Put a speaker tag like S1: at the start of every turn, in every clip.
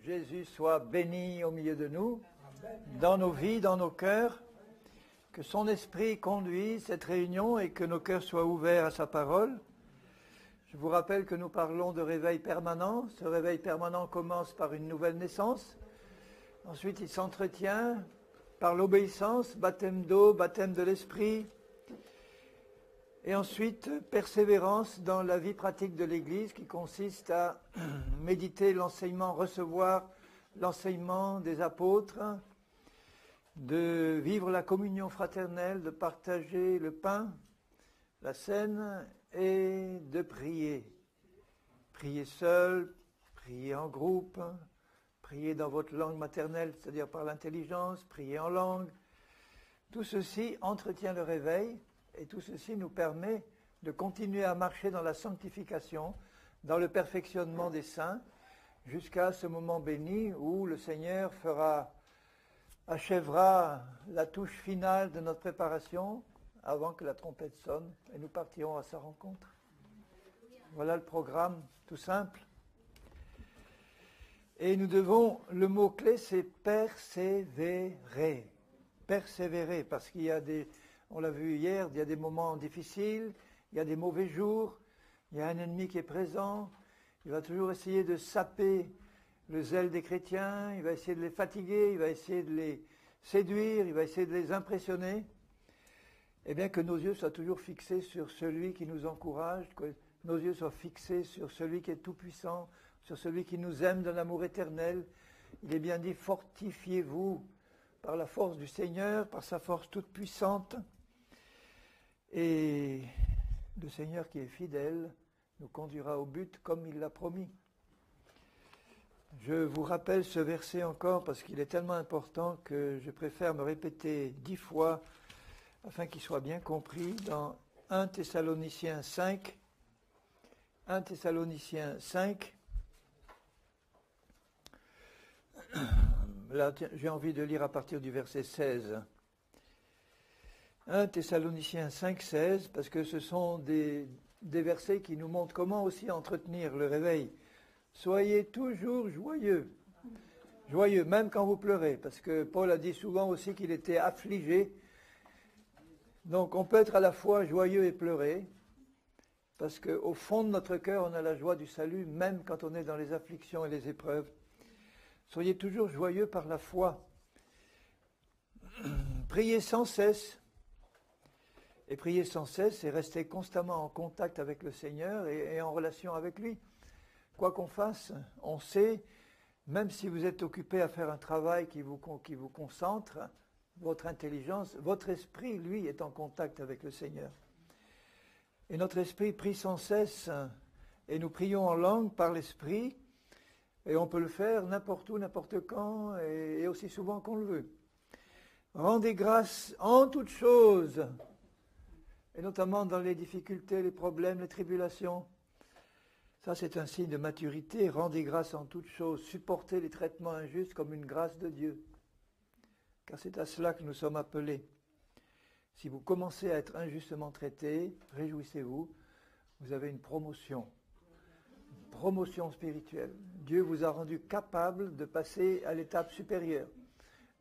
S1: Jésus soit béni au milieu de nous, dans nos vies, dans nos cœurs, que son esprit conduise cette réunion et que nos cœurs soient ouverts à sa parole. Je vous rappelle que nous parlons de réveil permanent. Ce réveil permanent commence par une nouvelle naissance. Ensuite, il s'entretient par l'obéissance, baptême d'eau, baptême de l'esprit. Et ensuite, persévérance dans la vie pratique de l'Église qui consiste à méditer l'enseignement, recevoir l'enseignement des apôtres, de vivre la communion fraternelle, de partager le pain, la scène et de prier. Prier seul, prier en groupe, prier dans votre langue maternelle, c'est-à-dire par l'intelligence, prier en langue. Tout ceci entretient le réveil. Et tout ceci nous permet de continuer à marcher dans la sanctification, dans le perfectionnement des saints, jusqu'à ce moment béni où le Seigneur achèvera la touche finale de notre préparation avant que la trompette sonne et nous partirons à sa rencontre. Voilà le programme tout simple. Et nous devons, le mot-clé c'est persévérer. Persévérer, parce qu'il y a on l'a vu hier, il y a des moments difficiles, il y a des mauvais jours, il y a un ennemi qui est présent, il va toujours essayer de saper le zèle des chrétiens, il va essayer de les fatiguer, il va essayer de les séduire, il va essayer de les impressionner. Eh bien que nos yeux soient toujours fixés sur celui qui nous encourage, que nos yeux soient fixés sur celui qui est tout-puissant, sur celui qui nous aime d'un amour éternel. Il est bien dit, fortifiez-vous par la force du Seigneur, par sa force toute puissante. Et le Seigneur qui est fidèle nous conduira au but comme il l'a promis. Je vous rappelle ce verset encore parce qu'il est tellement important que je préfère me répéter 10 fois afin qu'il soit bien compris dans 1 Thessaloniciens 5. 1 Thessaloniciens 5. Là, j'ai envie de lire à partir du verset 16. 1 Thessaloniciens 5, 16, parce que ce sont des versets qui nous montrent comment aussi entretenir le réveil. Soyez toujours joyeux. Joyeux, même quand vous pleurez, parce que Paul a dit souvent aussi qu'il était affligé. Donc on peut être à la fois joyeux et pleurer, parce qu'au fond de notre cœur, on a la joie du salut, même quand on est dans les afflictions et les épreuves. Soyez toujours joyeux par la foi. Priez sans cesse. Et prier sans cesse, et rester constamment en contact avec le Seigneur et en relation avec lui. Quoi qu'on fasse, on sait, même si vous êtes occupé à faire un travail qui vous concentre, votre intelligence, votre esprit, lui, est en contact avec le Seigneur. Et notre esprit prie sans cesse, et nous prions en langue par l'esprit, et on peut le faire n'importe où, n'importe quand, et aussi souvent qu'on le veut. Rendez grâce en toutes choses, et notamment dans les difficultés, les problèmes, les tribulations. Ça, c'est un signe de maturité. Rendez grâce en toutes choses. Supportez les traitements injustes comme une grâce de Dieu. Car c'est à cela que nous sommes appelés. Si vous commencez à être injustement traité, réjouissez-vous. Vous avez une promotion spirituelle. Dieu vous a rendu capable de passer à l'étape supérieure.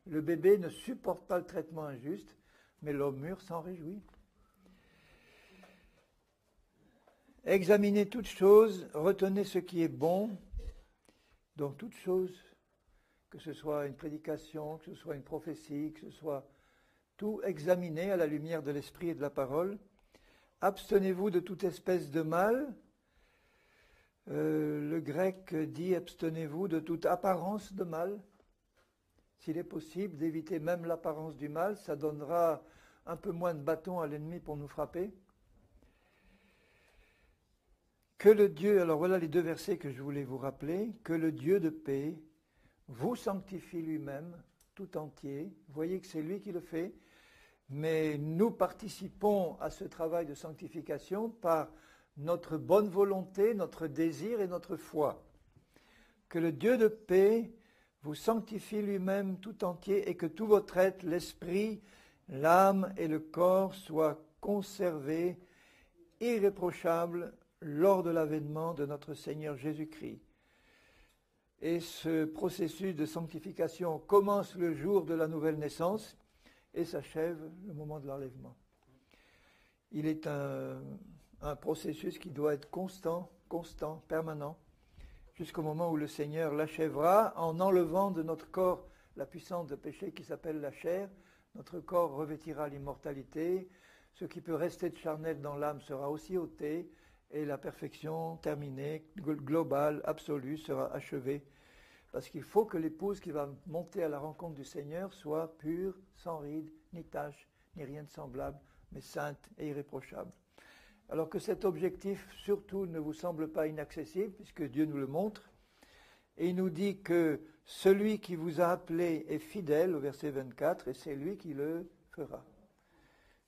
S1: Le bébé ne supporte pas le traitement injuste, mais l'homme mûr s'en réjouit. Examinez toutes choses, retenez ce qui est bon, donc toutes choses, que ce soit une prédication, que ce soit une prophétie, que ce soit tout examiné à la lumière de l'esprit et de la parole. Abstenez-vous de toute espèce de mal. Le grec dit abstenez-vous de toute apparence de mal. S'il est possible d'éviter même l'apparence du mal, ça donnera un peu moins de bâtons à l'ennemi pour nous frapper. Que le Dieu, alors voilà les 2 versets que je voulais vous rappeler, que le Dieu de paix vous sanctifie lui-même tout entier. Vous voyez que c'est lui qui le fait, mais nous participons à ce travail de sanctification par notre bonne volonté, notre désir et notre foi. Que le Dieu de paix vous sanctifie lui-même tout entier et que tout votre être, l'esprit, l'âme et le corps soient conservés irréprochables lors de l'avènement de notre Seigneur Jésus-Christ. Et ce processus de sanctification commence le jour de la nouvelle naissance et s'achève le moment de l'enlèvement. Il est un processus qui doit être constant, permanent, jusqu'au moment où le Seigneur l'achèvera en enlevant de notre corps la puissance de péché qui s'appelle la chair. Notre corps revêtira l'immortalité. Ce qui peut rester de charnel dans l'âme sera aussi ôté et la perfection terminée, globale, absolue, sera achevée. Parce qu'il faut que l'épouse qui va monter à la rencontre du Seigneur soit pure, sans ride, ni tache, ni rien de semblable, mais sainte et irréprochable. Alors que cet objectif, surtout, ne vous semble pas inaccessible, puisque Dieu nous le montre, et il nous dit que celui qui vous a appelé est fidèle, au verset 24, et c'est lui qui le fera.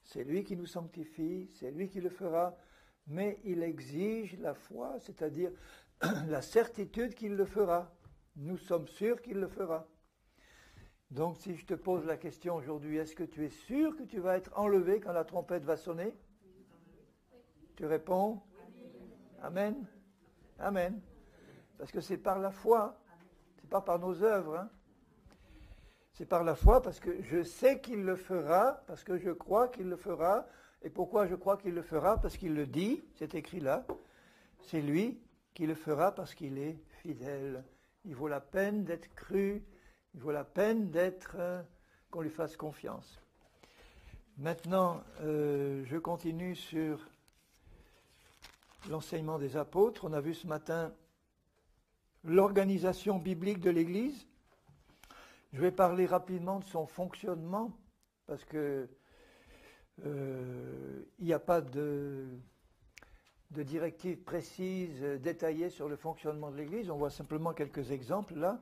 S1: C'est lui qui nous sanctifie, c'est lui qui le fera, mais il exige la foi, c'est-à-dire la certitude qu'il le fera. Nous sommes sûrs qu'il le fera. Donc si je te pose la question aujourd'hui, est-ce que tu es sûr que tu vas être enlevé quand la trompette va sonner? Tu réponds? Amen. Amen. Parce que c'est par la foi, c'est pas par nos œuvres. Hein. C'est par la foi parce que je sais qu'il le fera, parce que je crois qu'il le fera. Et pourquoi je crois qu'il le fera? Parce qu'il le dit, c'est écrit là. C'est lui qui le fera parce qu'il est fidèle. Il vaut la peine d'être cru, il vaut la peine qu'on lui fasse confiance. Maintenant, je continue sur l'enseignement des apôtres. On a vu ce matin l'organisation biblique de l'Église. Je vais parler rapidement de son fonctionnement, parce que il n'y a pas de directives précises, détaillées sur le fonctionnement de l'Église. On voit simplement quelques exemples là.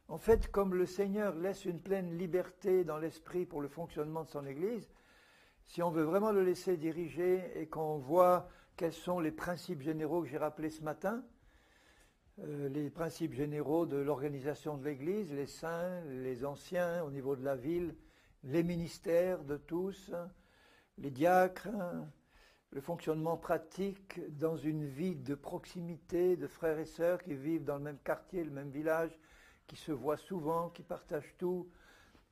S1: En fait, comme le Seigneur laisse une pleine liberté dans l'esprit pour le fonctionnement de son Église, si on veut vraiment le laisser diriger et qu'on voit quels sont les principes généraux que j'ai rappelés ce matin, les principes généraux de l'organisation de l'Église, les saints, les anciens au niveau de la ville, les ministères de tous, les diacres, le fonctionnement pratique dans une vie de proximité, de frères et sœurs qui vivent dans le même quartier, le même village, qui se voient souvent, qui partagent tout,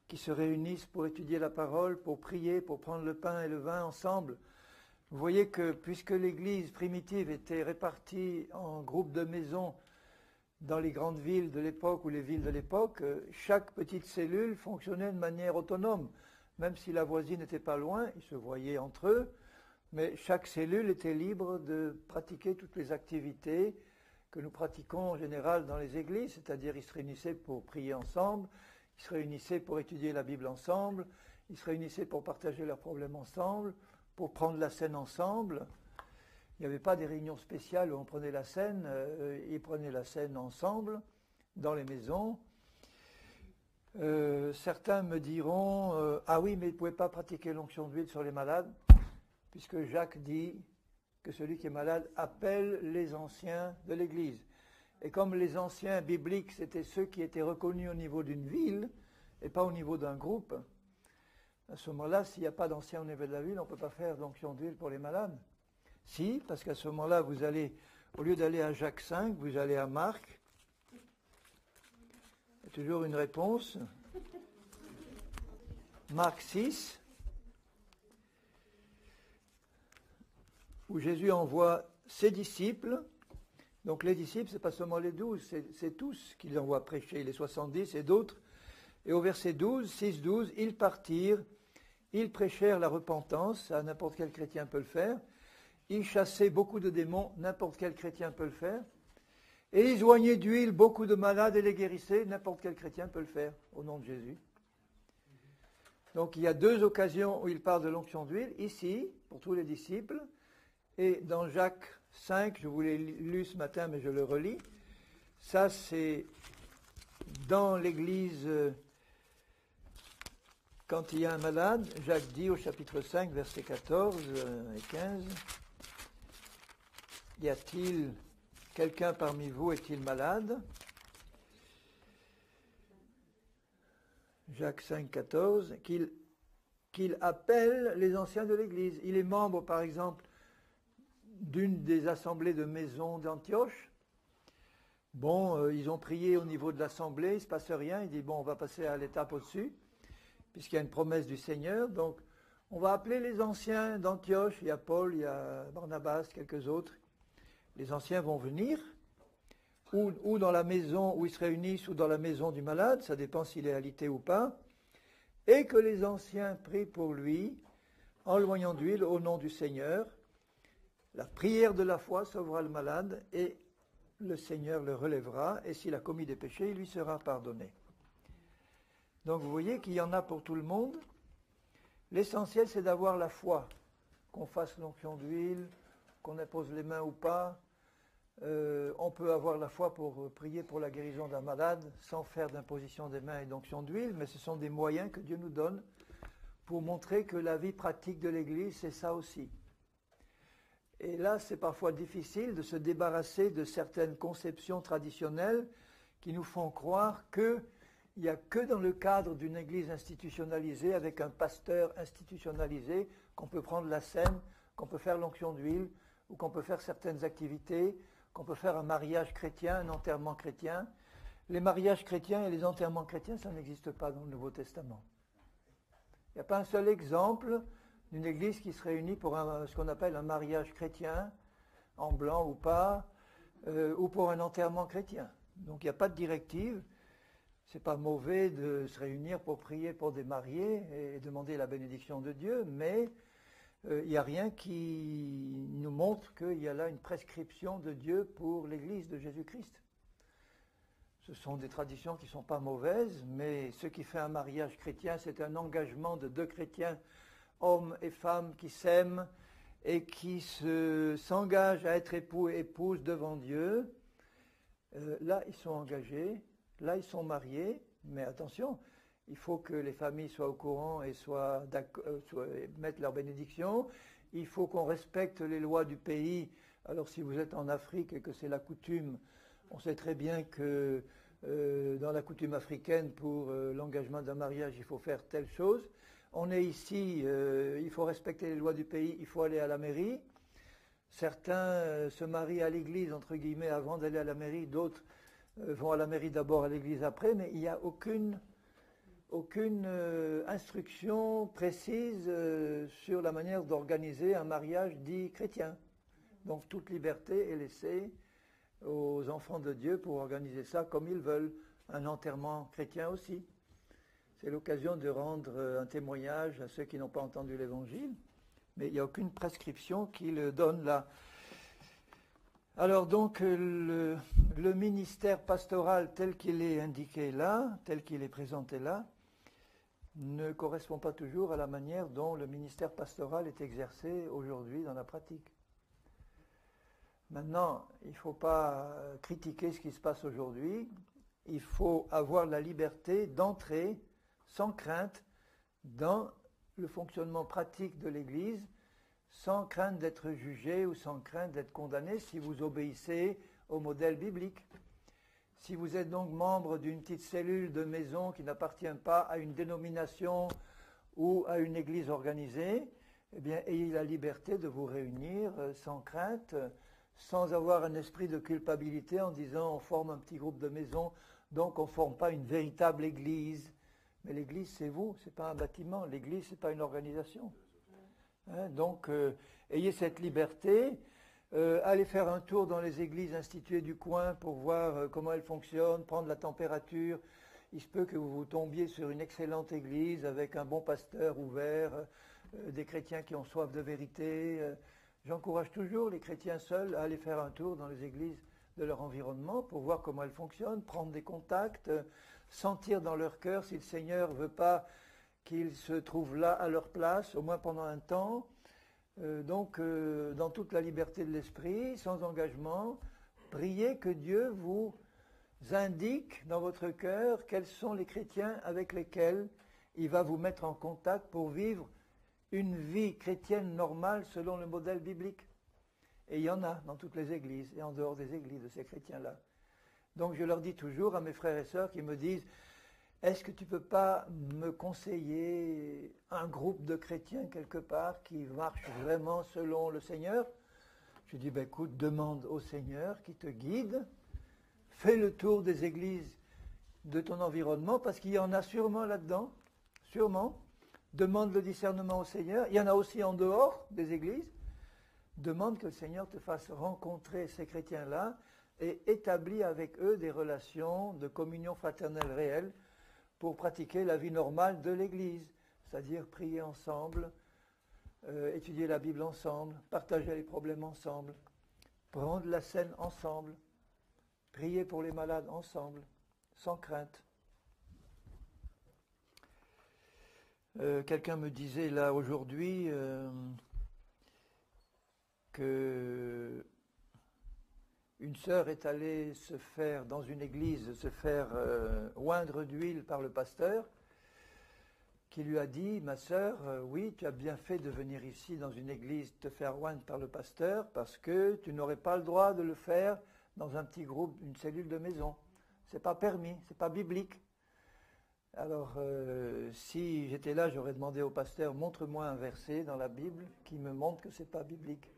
S1: qui se réunissent pour étudier la parole, pour prier, pour prendre le pain et le vin ensemble. Vous voyez que puisque l'Église primitive était répartie en groupes de maisons dans les grandes villes de l'époque ou les villes de l'époque, chaque petite cellule fonctionnait de manière autonome. Même si la voisine n'était pas loin, ils se voyaient entre eux, mais chaque cellule était libre de pratiquer toutes les activités que nous pratiquons en général dans les églises, c'est-à-dire ils se réunissaient pour prier ensemble, ils se réunissaient pour étudier la Bible ensemble, ils se réunissaient pour partager leurs problèmes ensemble, pour prendre la scène ensemble. Il n'y avait pas des réunions spéciales où on prenait la scène, ils prenaient la scène ensemble, dans les maisons. Certains me diront, ah oui, mais ils ne pouvaient pas pratiquer l'onction d'huile sur les malades, puisque Jacques dit que celui qui est malade appelle les anciens de l'Église. Et comme les anciens bibliques, c'était ceux qui étaient reconnus au niveau d'une ville, et pas au niveau d'un groupe, à ce moment-là, s'il n'y a pas d'anciens au niveau de la ville, on ne peut pas faire d'onction d'huile pour les malades. Si, parce qu'à ce moment-là, vous allez, au lieu d'aller à Jacques 5, vous allez à Marc. Il y a toujours une réponse. Marc 6, où Jésus envoie ses disciples. Donc les disciples, ce n'est pas seulement les 12, c'est tous qu'il envoie prêcher, les 70 et d'autres. Et au verset 12, 6-12, ils partirent, ils prêchèrent la repentance, ça n'importe quel chrétien peut le faire. Ils chassaient beaucoup de démons, n'importe quel chrétien peut le faire. Et ils oignaient d'huile beaucoup de malades et les guérissaient, n'importe quel chrétien peut le faire, au nom de Jésus. Donc il y a deux occasions où il parle de l'onction d'huile, ici, pour tous les disciples, et dans Jacques 5, je vous l'ai lu ce matin, mais je le relis. Ça, c'est dans l'église, quand il y a un malade, Jacques dit au chapitre 5, versets 14 et 15, « Y a-t-il quelqu'un parmi vous, est-il malade ?» Jacques 5, 14, qu'il appelle les anciens de l'Église. Il est membre, par exemple, d'une des assemblées de maison d'Antioche. Bon, ils ont prié au niveau de l'assemblée, il ne se passe rien. Il dit, bon, on va passer à l'étape au-dessus, puisqu'il y a une promesse du Seigneur. Donc, on va appeler les anciens d'Antioche. Il y a Paul, il y a Barnabas, quelques autres. Les anciens vont venir, ou dans la maison où ils se réunissent, ou dans la maison du malade, ça dépend s'il est alité ou pas, et que les anciens prient pour lui, en loignant d'huile au nom du Seigneur. La prière de la foi sauvera le malade, et le Seigneur le relèvera, et s'il a commis des péchés, il lui sera pardonné. Donc vous voyez qu'il y en a pour tout le monde. L'essentiel, c'est d'avoir la foi, qu'on fasse l'onction d'huile, qu'on impose les mains ou pas. On peut avoir la foi pour prier pour la guérison d'un malade sans faire d'imposition des mains et d'onction d'huile, mais ce sont des moyens que Dieu nous donne pour montrer que la vie pratique de l'Église, c'est ça aussi. Et là, c'est parfois difficile de se débarrasser de certaines conceptions traditionnelles qui nous font croire qu'il n'y a que dans le cadre d'une Église institutionnalisée, avec un pasteur institutionnalisé, qu'on peut prendre la scène, qu'on peut faire l'onction d'huile, ou qu'on peut faire certaines activités, qu'on peut faire un mariage chrétien, un enterrement chrétien. Les mariages chrétiens et les enterrements chrétiens, ça n'existe pas dans le Nouveau Testament. Il n'y a pas un seul exemple d'une église qui se réunit pour ce qu'on appelle un mariage chrétien, en blanc ou pas, ou pour un enterrement chrétien. Donc il n'y a pas de directive. C'est pas mauvais de se réunir pour prier pour des mariés et demander la bénédiction de Dieu, mais il n'y a rien qui nous montre qu'il y a là une prescription de Dieu pour l'Église de Jésus-Christ. Ce sont des traditions qui ne sont pas mauvaises, mais ce qui fait un mariage chrétien, c'est un engagement de deux chrétiens, hommes et femmes, qui s'aiment et qui s'engagent à être époux et épouses devant Dieu. Là, ils sont engagés, là, ils sont mariés, mais attention, il faut que les familles soient au courant et mettent leur bénédiction. Il faut qu'on respecte les lois du pays. Alors si vous êtes en Afrique et que c'est la coutume, on sait très bien que dans la coutume africaine, pour l'engagement d'un mariage, il faut faire telle chose. On est ici, il faut respecter les lois du pays, il faut aller à la mairie. Certains se marient à l'église, entre guillemets, avant d'aller à la mairie. D'autres vont à la mairie d'abord, à l'église après. Mais il n'y a aucune instruction précise sur la manière d'organiser un mariage dit chrétien. Donc toute liberté est laissée aux enfants de Dieu pour organiser ça comme ils veulent. Un enterrement chrétien aussi. C'est l'occasion de rendre un témoignage à ceux qui n'ont pas entendu l'Évangile, mais il n'y a aucune prescription qui le donne là. Alors donc le ministère pastoral tel qu'il est indiqué là, tel qu'il est présenté là, ne correspond pas toujours à la manière dont le ministère pastoral est exercé aujourd'hui dans la pratique. Maintenant, il ne faut pas critiquer ce qui se passe aujourd'hui, il faut avoir la liberté d'entrer sans crainte dans le fonctionnement pratique de l'Église, sans crainte d'être jugé ou sans crainte d'être condamné si vous obéissez au modèle biblique. Si vous êtes donc membre d'une petite cellule de maison qui n'appartient pas à une dénomination ou à une église organisée, eh bien, ayez la liberté de vous réunir sans crainte, sans avoir un esprit de culpabilité en disant on forme un petit groupe de maison, donc on ne forme pas une véritable église. Mais l'église, c'est vous, ce n'est pas un bâtiment. L'église, ce n'est pas une organisation. Donc, ayez cette liberté. Allez faire un tour dans les églises instituées du coin pour voir comment elles fonctionnent, prendre la température. Il se peut que vous tombiez sur une excellente église avec un bon pasteur ouvert, des chrétiens qui ont soif de vérité. J'encourage toujours les chrétiens seuls à aller faire un tour dans les églises de leur environnement pour voir comment elles fonctionnent, prendre des contacts, sentir dans leur cœur si le Seigneur ne veut pas qu'ils se trouvent là à leur place, au moins pendant un temps. Donc, dans toute la liberté de l'esprit, sans engagement, priez que Dieu vous indique dans votre cœur quels sont les chrétiens avec lesquels il va vous mettre en contact pour vivre une vie chrétienne normale selon le modèle biblique. Et il y en a dans toutes les églises et en dehors des églises de ces chrétiens-là. Donc je leur dis toujours à mes frères et sœurs qui me disent « Est-ce que tu ne peux pas me conseiller un groupe de chrétiens quelque part qui marche vraiment selon le Seigneur ?» Je dis « Écoute, demande au Seigneur qui te guide, fais le tour des églises de ton environnement, parce qu'il y en a sûrement là-dedans, sûrement. Demande le discernement au Seigneur. Il y en a aussi en dehors des églises. Demande que le Seigneur te fasse rencontrer ces chrétiens-là et établis avec eux des relations de communion fraternelle réelle pour pratiquer la vie normale de l'Église, c'est-à-dire prier ensemble, étudier la Bible ensemble, partager les problèmes ensemble, prendre la scène ensemble, prier pour les malades ensemble, sans crainte. Quelqu'un me disait là aujourd'hui que une sœur est allée se faire, dans une église, se faire oindre d'huile par le pasteur, qui lui a dit, ma sœur, oui, tu as bien fait de venir ici dans une église te faire oindre par le pasteur, parce que tu n'aurais pas le droit de le faire dans un petit groupe, une cellule de maison. C'est pas permis, c'est pas biblique. Alors, si j'étais là, j'aurais demandé au pasteur, montre-moi un verset dans la Bible qui me montre que c'est pas biblique.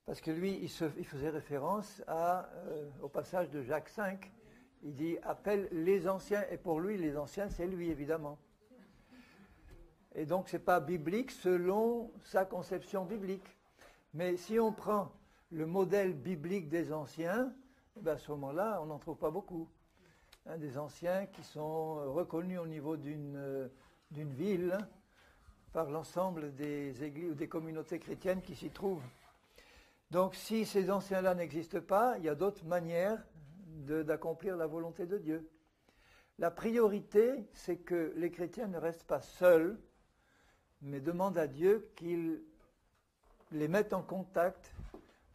S1: Parce que lui, il faisait référence au passage de Jacques 5. Il dit, appelle les anciens, et pour lui, les anciens, c'est lui, évidemment. Et donc, c'est pas biblique selon sa conception biblique. Mais si on prend le modèle biblique des anciens, ben à ce moment-là, on n'en trouve pas beaucoup. Des anciens qui sont reconnus au niveau d'une ville par l'ensemble des églises ou des communautés chrétiennes qui s'y trouvent. Donc si ces anciens-là n'existent pas, il y a d'autres manières d'accomplir la volonté de Dieu. La priorité, c'est que les chrétiens ne restent pas seuls, mais demandent à Dieu qu'il les mette en contact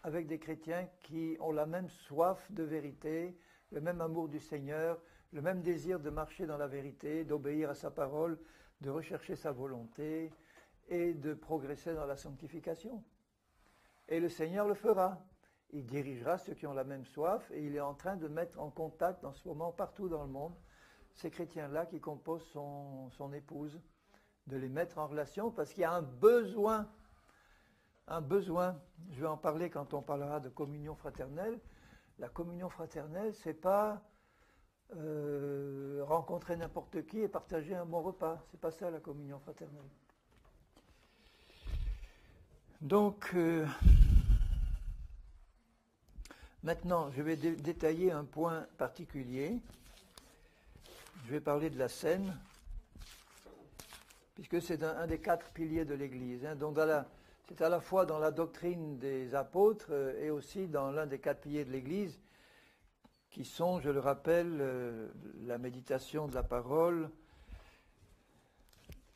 S1: avec des chrétiens qui ont la même soif de vérité, le même amour du Seigneur, le même désir de marcher dans la vérité, d'obéir à sa parole, de rechercher sa volonté et de progresser dans la sanctification. Et le Seigneur le fera. Il dirigera ceux qui ont la même soif et il est en train de mettre en contact en ce moment partout dans le monde ces chrétiens-là qui composent son épouse, de les mettre en relation parce qu'il y a un besoin. Je vais en parler quand on parlera de communion fraternelle. La communion fraternelle, c'est pas rencontrer n'importe qui et partager un bon repas. C'est pas ça la communion fraternelle. Donc, maintenant, je vais détailler un point particulier. Je vais parler de la scène, puisque c'est un des 4 piliers de l'Église. Donc, c'est à la fois dans la doctrine des apôtres et aussi dans l'un des 4 piliers de l'Église, qui sont, je le rappelle, la méditation de la parole,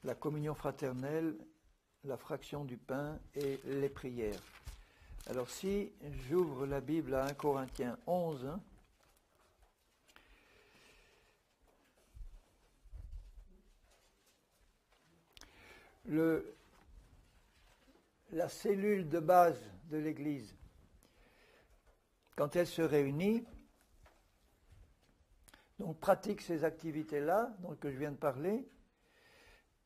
S1: la communion fraternelle, la fraction du pain et les prières. Alors si j'ouvre la Bible à 1 Corinthiens 11, la cellule de base de l'Église, quand elle se réunit, donc pratique ces activités-là, dont je viens de parler,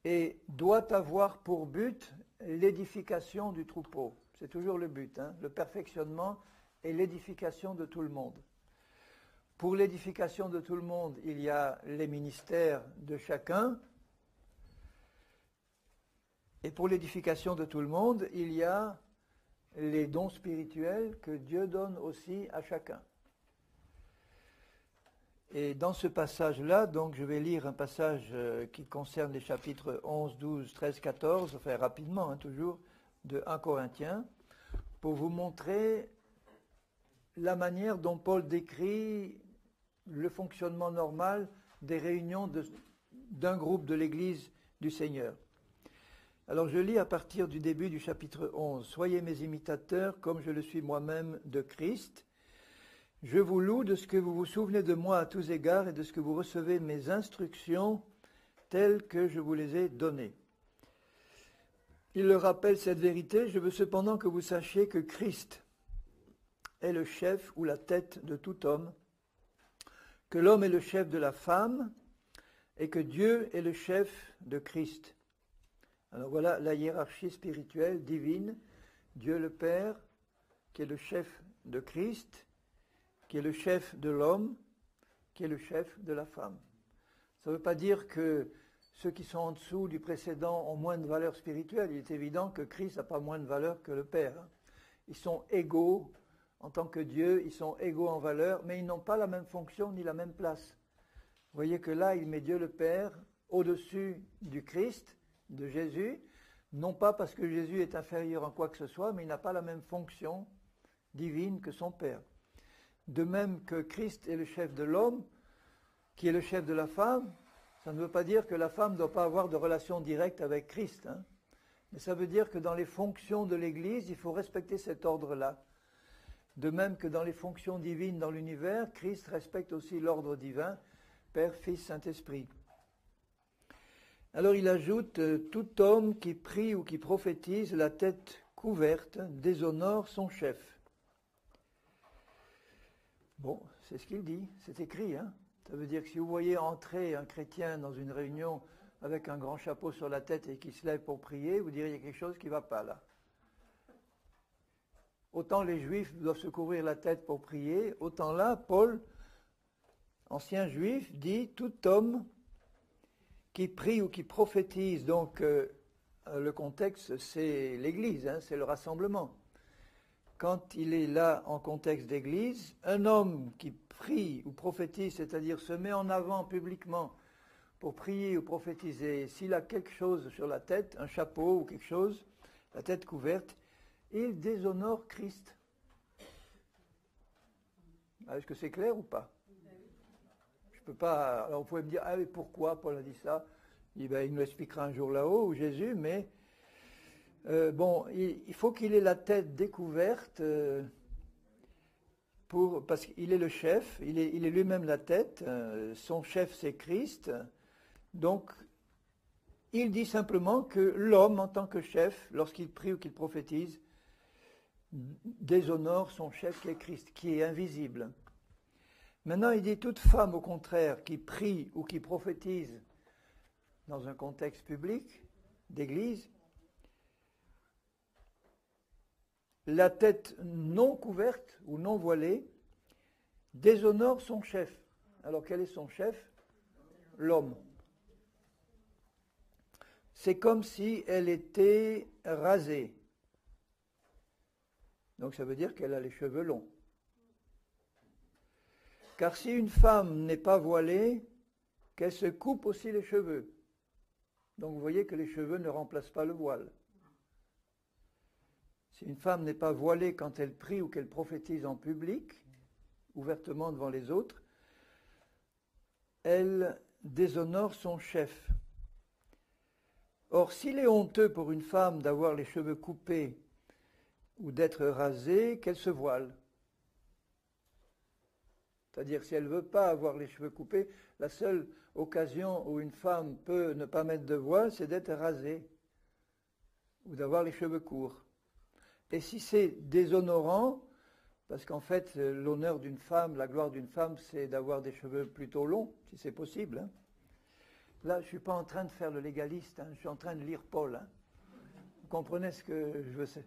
S1: et doit avoir pour but l'édification du troupeau. C'est toujours le but, le perfectionnement et l'édification de tout le monde. Pour l'édification de tout le monde, il y a les ministères de chacun, et pour l'édification de tout le monde, il y a les dons spirituels que Dieu donne aussi à chacun. Et dans ce passage-là, donc je vais lire un passage qui concerne les chapitres 11, 12, 13, 14, enfin rapidement, toujours, de 1 Corinthiens, pour vous montrer la manière dont Paul décrit le fonctionnement normal des réunions d'un groupe de l'Église du Seigneur. Alors je lis à partir du début du chapitre 11. « Soyez mes imitateurs comme je le suis moi-même de Christ. Je vous loue de ce que vous vous souvenez de moi à tous égards et de ce que vous recevez mes instructions telles que je vous les ai données. Il leur rappelle cette vérité. Je veux cependant que vous sachiez que Christ est le chef ou la tête de tout homme, que l'homme est le chef de la femme et que Dieu est le chef de Christ. » Alors voilà la hiérarchie spirituelle divine. Dieu le Père, qui est le chef de Christ, qui est le chef de l'homme, qui est le chef de la femme. Ça ne veut pas dire que ceux qui sont en dessous du précédent ont moins de valeur spirituelle. Il est évident que Christ n'a pas moins de valeur que le Père. Ils sont égaux en tant que Dieu, ils sont égaux en valeur, mais ils n'ont pas la même fonction ni la même place. Vous voyez que là, il met Dieu le Père au-dessus du Christ, de Jésus, non pas parce que Jésus est inférieur en quoi que ce soit, mais il n'a pas la même fonction divine que son Père. De même que Christ est le chef de l'homme, qui est le chef de la femme, ça ne veut pas dire que la femme ne doit pas avoir de relation directe avec Christ, hein. Mais ça veut dire que dans les fonctions de l'Église, il faut respecter cet ordre-là. De même que dans les fonctions divines dans l'univers, Christ respecte aussi l'ordre divin, Père, Fils, Saint-Esprit. Alors il ajoute, tout homme qui prie ou qui prophétise la tête couverte déshonore son chef. Bon, c'est ce qu'il dit, c'est écrit, hein. Ça veut dire que si vous voyez entrer un chrétien dans une réunion avec un grand chapeau sur la tête et qui se lève pour prier, vous direz qu'il y a quelque chose qui ne va pas là. Autant les Juifs doivent se couvrir la tête pour prier, autant là, Paul, ancien Juif, dit « Tout homme qui prie ou qui prophétise », donc le contexte c'est l'Église, hein, c'est le rassemblement. Quand il est là en contexte d'église, un homme qui prie ou prophétise, c'est-à-dire se met en avant publiquement pour prier ou prophétiser, s'il a quelque chose sur la tête, un chapeau ou quelque chose, la tête couverte, il déshonore Christ. Est-ce que c'est clair ou pas? Je peux pas. Alors vous pouvez me dire, ah mais pourquoi Paul a dit ça? Il nous expliquera un jour là-haut, ou Jésus, mais il faut qu'il ait la tête découverte parce qu'il est le chef, il est lui-même la tête, son chef c'est Christ, donc il dit simplement que l'homme en tant que chef, lorsqu'il prie ou qu'il prophétise, déshonore son chef qui est Christ, qui est invisible. Maintenant il dit toute femme au contraire qui prie ou qui prophétise dans un contexte public, d'église, la tête non couverte ou non voilée déshonore son chef. Alors quel est son chef? L'homme. C'est comme si elle était rasée. Donc ça veut dire qu'elle a les cheveux longs. Car si une femme n'est pas voilée, qu'elle se coupe aussi les cheveux. Donc vous voyez que les cheveux ne remplacent pas le voile. Si une femme n'est pas voilée quand elle prie ou qu'elle prophétise en public, ouvertement devant les autres, elle déshonore son chef. Or, s'il est honteux pour une femme d'avoir les cheveux coupés ou d'être rasée, qu'elle se voile. C'est-à-dire, si elle ne veut pas avoir les cheveux coupés, la seule occasion où une femme peut ne pas mettre de voile, c'est d'être rasée ou d'avoir les cheveux courts. Et si c'est déshonorant, parce qu'en fait, l'honneur d'une femme, la gloire d'une femme, c'est d'avoir des cheveux plutôt longs, si c'est possible. Hein. Là, je ne suis pas en train de faire le légaliste, hein, je suis en train de lire Paul. Hein. Vous comprenez ce que je veux dire?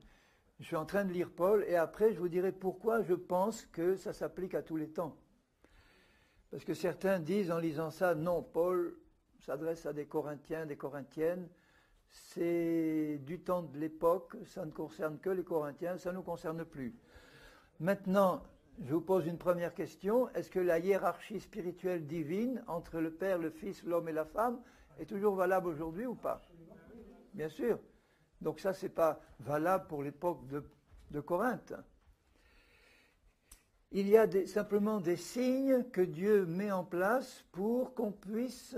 S1: Je suis en train de lire Paul, et après, je vous dirai pourquoi je pense que ça s'applique à tous les temps. Parce que certains disent en lisant ça, non, Paul s'adresse à des Corinthiens, des Corinthiennes, c'est du temps de l'époque, ça ne concerne que les Corinthiens, ça ne nous concerne plus. Maintenant, je vous pose une première question, est-ce que la hiérarchie spirituelle divine entre le Père, le Fils, l'homme et la femme est toujours valable aujourd'hui ou pas? Bien sûr. Donc ça, ce n'est pas valable pour l'époque de Corinthe. Il y a simplement des signes que Dieu met en place pour qu'on puisse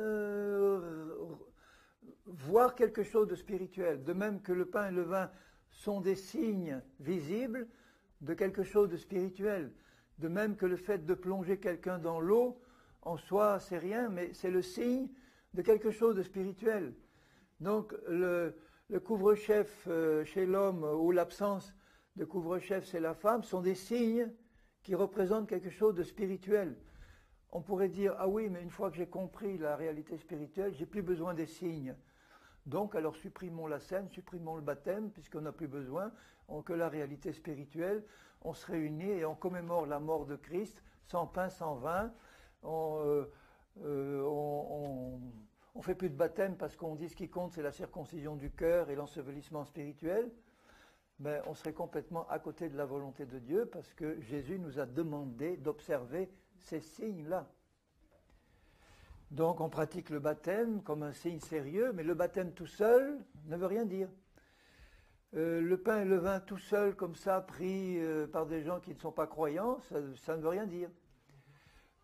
S1: voir quelque chose de spirituel. De même que le pain et le vin sont des signes visibles de quelque chose de spirituel. De même que le fait de plonger quelqu'un dans l'eau, en soi, c'est rien, mais c'est le signe de quelque chose de spirituel. Donc, le couvre-chef chez l'homme ou l'absence de couvre-chef chez la femme sont des signes qui représentent quelque chose de spirituel. On pourrait dire, ah oui, mais une fois que j'ai compris la réalité spirituelle, j'ai plus besoin des signes. Donc, alors supprimons la scène, supprimons le baptême, puisqu'on n'a plus besoin, que la réalité spirituelle, on se réunit et on commémore la mort de Christ sans pain, sans vin. On fait plus de baptême parce qu'on dit ce qui compte, c'est la circoncision du cœur et l'ensevelissement spirituel. Mais on serait complètement à côté de la volonté de Dieu parce que Jésus nous a demandé d'observer ces signes-là. Donc on pratique le baptême comme un signe sérieux, mais le baptême tout seul ne veut rien dire. Le pain et le vin tout seul, comme ça, pris par des gens qui ne sont pas croyants, ça ne veut rien dire.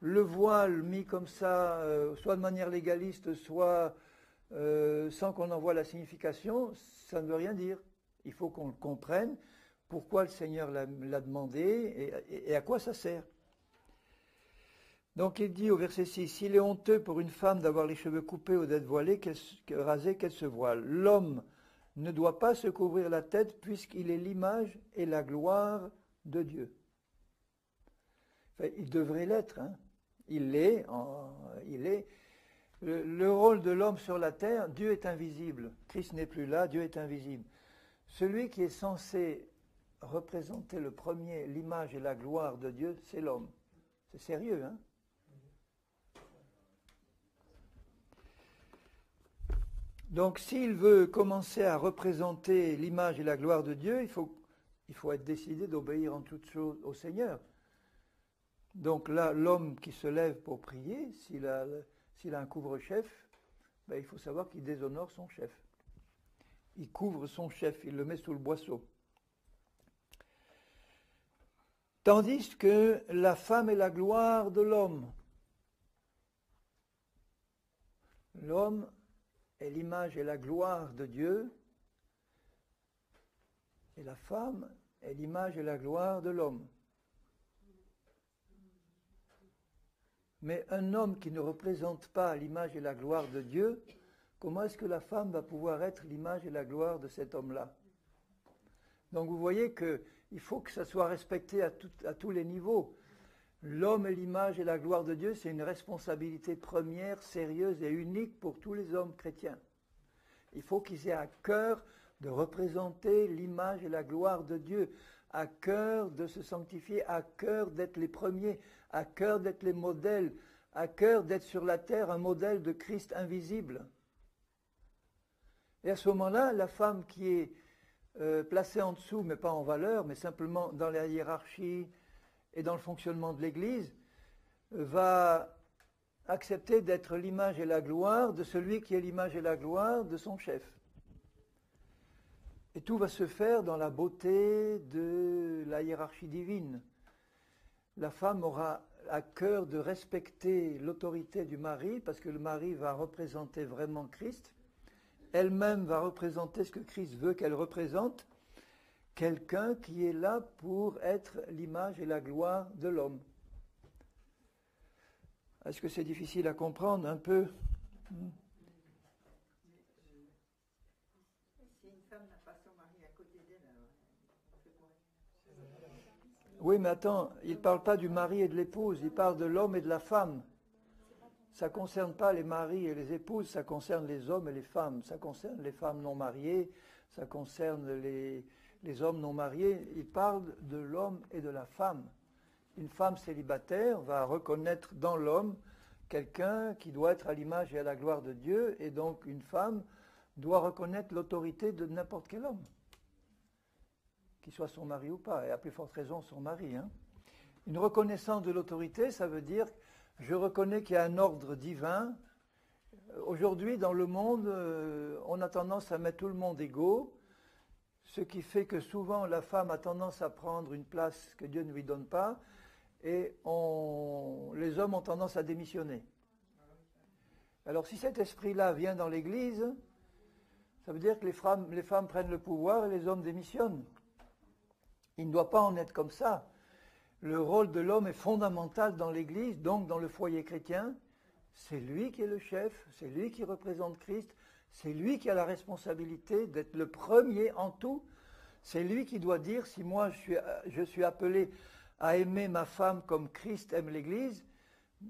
S1: Le voile mis comme ça, soit de manière légaliste, soit sans qu'on en voie la signification, ça ne veut rien dire. Il faut qu'on le comprenne, pourquoi le Seigneur l'a demandé et à quoi ça sert. Donc il dit au verset 6, « S'il est honteux pour une femme d'avoir les cheveux coupés ou d'être voilée, rasée, qu'elle se voile. L'homme ne doit pas se couvrir la tête puisqu'il est l'image et la gloire de Dieu. » Enfin, il devrait l'être, hein. Il l'est. Le rôle de l'homme sur la terre, Dieu est invisible. Christ n'est plus là, Dieu est invisible. Celui qui est censé représenter le premier, l'image et la gloire de Dieu, c'est l'homme. C'est sérieux, hein? Donc, s'il veut commencer à représenter l'image et la gloire de Dieu, il faut être décidé d'obéir en toutes choses au Seigneur. Donc là, l'homme qui se lève pour prier, s'il a un couvre-chef, ben, il faut savoir qu'il déshonore son chef. Il couvre son chef, il le met sous le boisseau. Tandis que la femme est la gloire de l'homme. L'homme est l'image et la gloire de Dieu, et la femme est l'image et la gloire de l'homme. Mais un homme qui ne représente pas l'image et la gloire de Dieu, comment est-ce que la femme va pouvoir être l'image et la gloire de cet homme-là? Donc vous voyez qu'il faut que ça soit respecté à tous les niveaux. L'homme est l'image et la gloire de Dieu, c'est une responsabilité première, sérieuse et unique pour tous les hommes chrétiens. Il faut qu'ils aient à cœur de représenter l'image et la gloire de Dieu, à cœur de se sanctifier, à cœur d'être les premiers, à cœur d'être les modèles, à cœur d'être sur la terre un modèle de Christ invisible. Et à ce moment-là, la femme qui est placée en dessous, mais pas en valeur, mais simplement dans la hiérarchie et dans le fonctionnement de l'Église, va accepter d'être l'image et la gloire de celui qui est l'image et la gloire de son chef. Et tout va se faire dans la beauté de la hiérarchie divine. La femme aura à cœur de respecter l'autorité du mari, parce que le mari va représenter vraiment Christ. Elle-même va représenter ce que Christ veut qu'elle représente, quelqu'un qui est là pour être l'image et la gloire de l'homme. Est-ce que c'est difficile à comprendre un peu?
S2: Si une femme n'a pas son mari à côté d'elle, alors on fait quoi?
S1: Oui, mais attends, il ne parle pas du mari et de l'épouse, il parle de l'homme et de la femme. Ça ne concerne pas les maris et les épouses, ça concerne les hommes et les femmes. Ça concerne les femmes non mariées, ça concerne les hommes non mariés. Il parle de l'homme et de la femme. Une femme célibataire va reconnaître dans l'homme quelqu'un qui doit être à l'image et à la gloire de Dieu, et donc une femme doit reconnaître l'autorité de n'importe quel homme, qu'il soit son mari ou pas, et à plus forte raison son mari. Hein. Une reconnaissance de l'autorité, ça veut dire je reconnais qu'il y a un ordre divin. Aujourd'hui, dans le monde, on a tendance à mettre tout le monde égaux, ce qui fait que souvent la femme a tendance à prendre une place que Dieu ne lui donne pas, et les hommes ont tendance à démissionner. Alors si cet esprit-là vient dans l'Église, ça veut dire que les femmes prennent le pouvoir et les hommes démissionnent. Il ne doit pas en être comme ça. Le rôle de l'homme est fondamental dans l'Église, donc dans le foyer chrétien. C'est lui qui est le chef, c'est lui qui représente Christ, c'est lui qui a la responsabilité d'être le premier en tout. C'est lui qui doit dire, si moi je suis appelé à aimer ma femme comme Christ aime l'Église,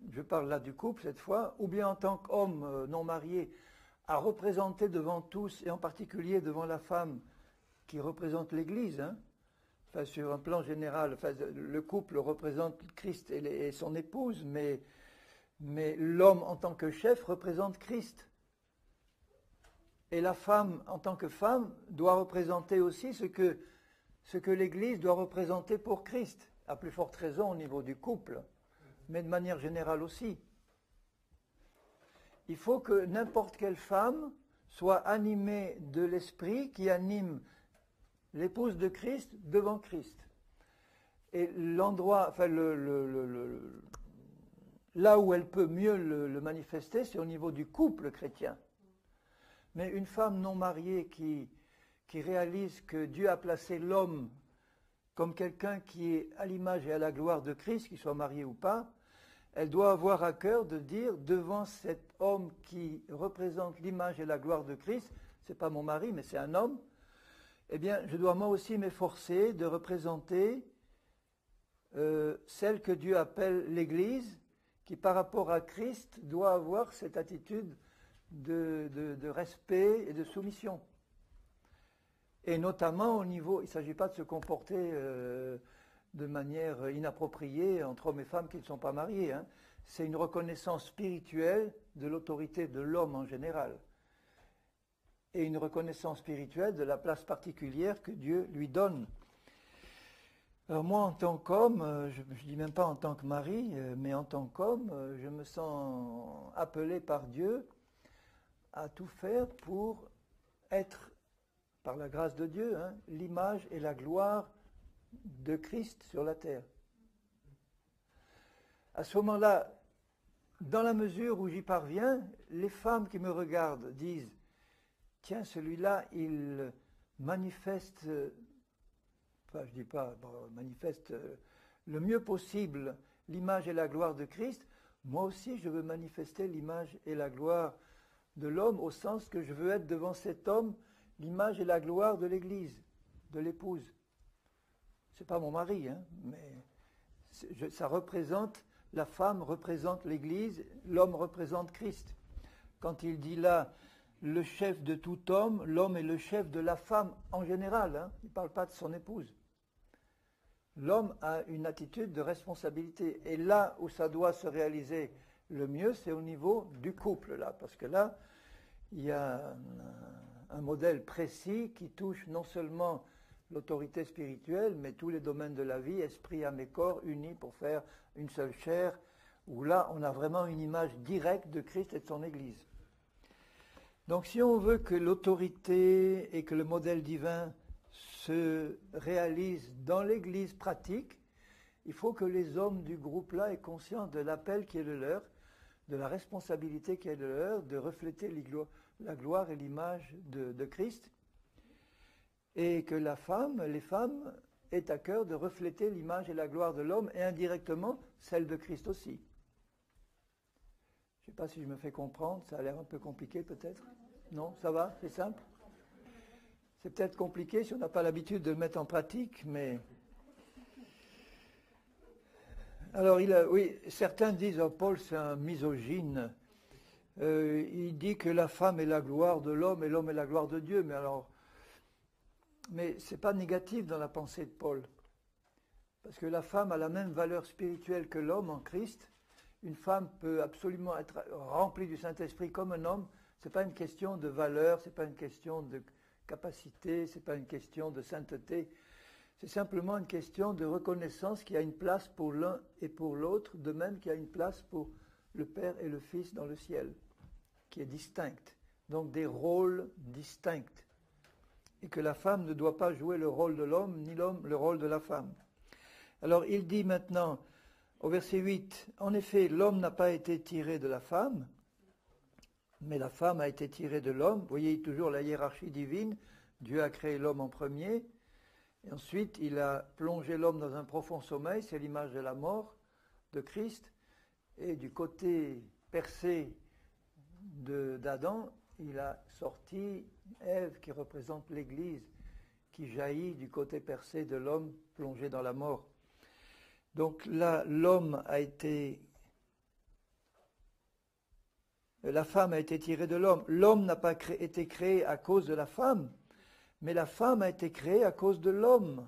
S1: je parle là du couple cette fois, ou bien en tant qu'homme non marié, à représenter devant tous, et en particulier devant la femme qui représente l'Église, hein. enfin, sur un plan général, enfin, le couple représente Christ et son épouse, mais l'homme en tant que chef représente Christ. Et la femme en tant que femme doit représenter aussi ce que l'Église doit représenter pour Christ, à plus forte raison au niveau du couple, mais de manière générale aussi. Il faut que n'importe quelle femme soit animée de l'esprit qui anime l'épouse de Christ devant Christ. Et l'endroit, enfin là où elle peut mieux le manifester, c'est au niveau du couple chrétien. Mais une femme non mariée qui réalise que Dieu a placé l'homme comme quelqu'un qui est à l'image et à la gloire de Christ, qu'il soit marié ou pas, elle doit avoir à cœur de dire devant cet homme qui représente l'image et la gloire de Christ, c'est pas mon mari mais c'est un homme, eh bien je dois moi aussi m'efforcer de représenter celle que Dieu appelle l'Église, qui par rapport à Christ doit avoir cette attitude de respect et de soumission. Et notamment au niveau, il ne s'agit pas de se comporter de manière inappropriée entre hommes et femmes qui ne sont pas mariés. Hein. C'est une reconnaissance spirituelle de l'autorité de l'homme en général. Et une reconnaissance spirituelle de la place particulière que Dieu lui donne. Alors moi, en tant qu'homme, je ne dis même pas en tant que mari, mais en tant qu'homme, je me sens appelé par Dieu à tout faire pour être, par la grâce de Dieu, hein, l'image et la gloire de Christ sur la terre. À ce moment-là, dans la mesure où j'y parviens, les femmes qui me regardent disent « Tiens, celui-là, il manifeste, enfin je dis pas, manifeste le mieux possible l'image et la gloire de Christ. Moi aussi, je veux manifester l'image et la gloire de l'homme, au sens que je veux être devant cet homme l'image et la gloire de l'Église, de l'épouse. C'est pas mon mari, hein, mais ça représente, la femme représente l'Église, l'homme représente Christ. Quand il dit là, le chef de tout homme, l'homme est le chef de la femme en général, hein, il ne parle pas de son épouse. L'homme a une attitude de responsabilité. Et là où ça doit se réaliser le mieux, c'est au niveau du couple, là, parce que là, il y a un modèle précis qui touche non seulement l'autorité spirituelle, mais tous les domaines de la vie, esprit, âme et corps, unis pour faire une seule chair, où là, on a vraiment une image directe de Christ et de son Église. Donc si on veut que l'autorité et que le modèle divin se réalisent dans l'Église pratique, il faut que les hommes du groupe-là aient conscience de l'appel qui est le leur, de la responsabilité qui est le leur, de refléter la gloire et l'image de Christ, et que les femmes aient à cœur de refléter l'image et la gloire de l'homme, et indirectement celle de Christ aussi. Je ne sais pas si je me fais comprendre, ça a l'air un peu compliqué peut-être. Non, ça va, c'est simple. C'est peut-être compliqué si on n'a pas l'habitude de le mettre en pratique, mais... Alors, oui, certains disent, oh, Paul c'est un misogyne. Il dit que la femme est la gloire de l'homme et l'homme est la gloire de Dieu. Mais ce n'est pas négatif dans la pensée de Paul. Parce que la femme a la même valeur spirituelle que l'homme en Christ. Une femme peut absolument être remplie du Saint-Esprit comme un homme. Ce n'est pas une question de valeur, ce n'est pas une question de capacité, ce n'est pas une question de sainteté. C'est simplement une question de reconnaissance qu'il y a une place pour l'un et pour l'autre, de même qu'il y a une place pour le Père et le Fils dans le ciel, qui est distincte. Donc des rôles distincts. Et que la femme ne doit pas jouer le rôle de l'homme, ni l'homme le rôle de la femme. Alors il dit maintenant, au verset 8, en effet, l'homme n'a pas été tiré de la femme, mais la femme a été tirée de l'homme. Vous voyez toujours la hiérarchie divine. Dieu a créé l'homme en premier. Et ensuite, il a plongé l'homme dans un profond sommeil. C'est l'image de la mort de Christ. Et du côté percé d'Adam, il a sorti Ève qui représente l'Église, qui jaillit du côté percé de l'homme plongé dans la mort. Donc là, la femme a été tirée de l'homme. L'homme n'a pas été créé à cause de la femme, mais la femme a été créée à cause de l'homme.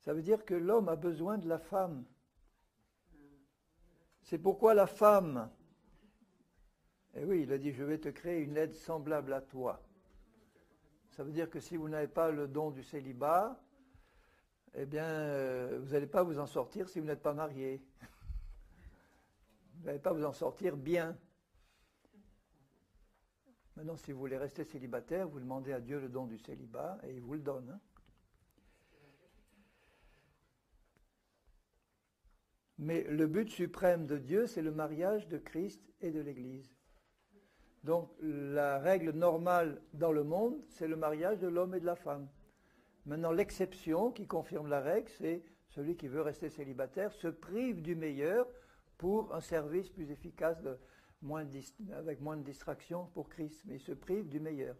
S1: Ça veut dire que l'homme a besoin de la femme. C'est pourquoi la femme, et oui, il a dit, je vais te créer une aide semblable à toi. Ça veut dire que si vous n'avez pas le don du célibat, eh bien, vous n'allez pas vous en sortir si vous n'êtes pas marié. Vous n'allez pas vous en sortir bien. Maintenant, si vous voulez rester célibataire, vous demandez à Dieu le don du célibat et il vous le donne. Hein. Mais le but suprême de Dieu, c'est le mariage de Christ et de l'Église. Donc, la règle normale dans le monde, c'est le mariage de l'homme et de la femme. Maintenant, l'exception qui confirme la règle, c'est celui qui veut rester célibataire se prive du meilleur pour un service plus efficace, avec moins de distractions pour Christ, mais il se prive du meilleur.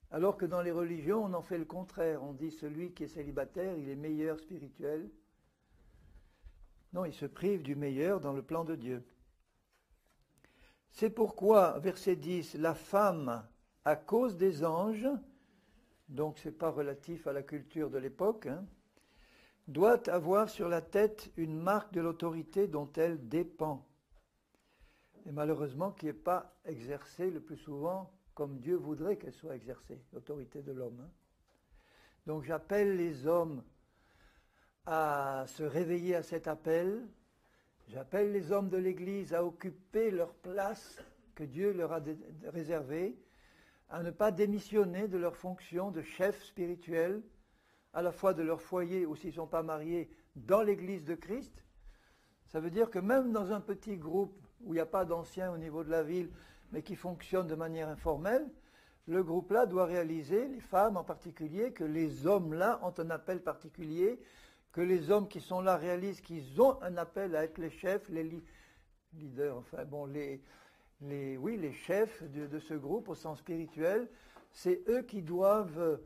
S1: Alors que dans les religions, on en fait le contraire. On dit celui qui est célibataire, il est meilleur spirituel. Non, il se prive du meilleur dans le plan de Dieu. C'est pourquoi, verset 10, la femme, à cause des anges, donc ce n'est pas relatif à la culture de l'époque, doit avoir sur la tête une marque de l'autorité dont elle dépend. Et malheureusement qui n'est pas exercée le plus souvent comme Dieu voudrait qu'elle soit exercée, l'autorité de l'homme. Donc j'appelle les hommes à se réveiller à cet appel. J'appelle les hommes de l'Église à occuper leur place que Dieu leur a réservée, à ne pas démissionner de leur fonction de chef spirituel, à la fois de leur foyer ou s'ils ne sont pas mariés, dans l'Église de Christ. Ça veut dire que même dans un petit groupe où il n'y a pas d'anciens au niveau de la ville, mais qui fonctionne de manière informelle, le groupe-là doit réaliser, les femmes en particulier, que les hommes-là ont un appel particulier, que les hommes qui sont là réalisent qu'ils ont un appel à être les chefs, les leaders, enfin bon, les chefs de ce groupe au sens spirituel. C'est eux qui doivent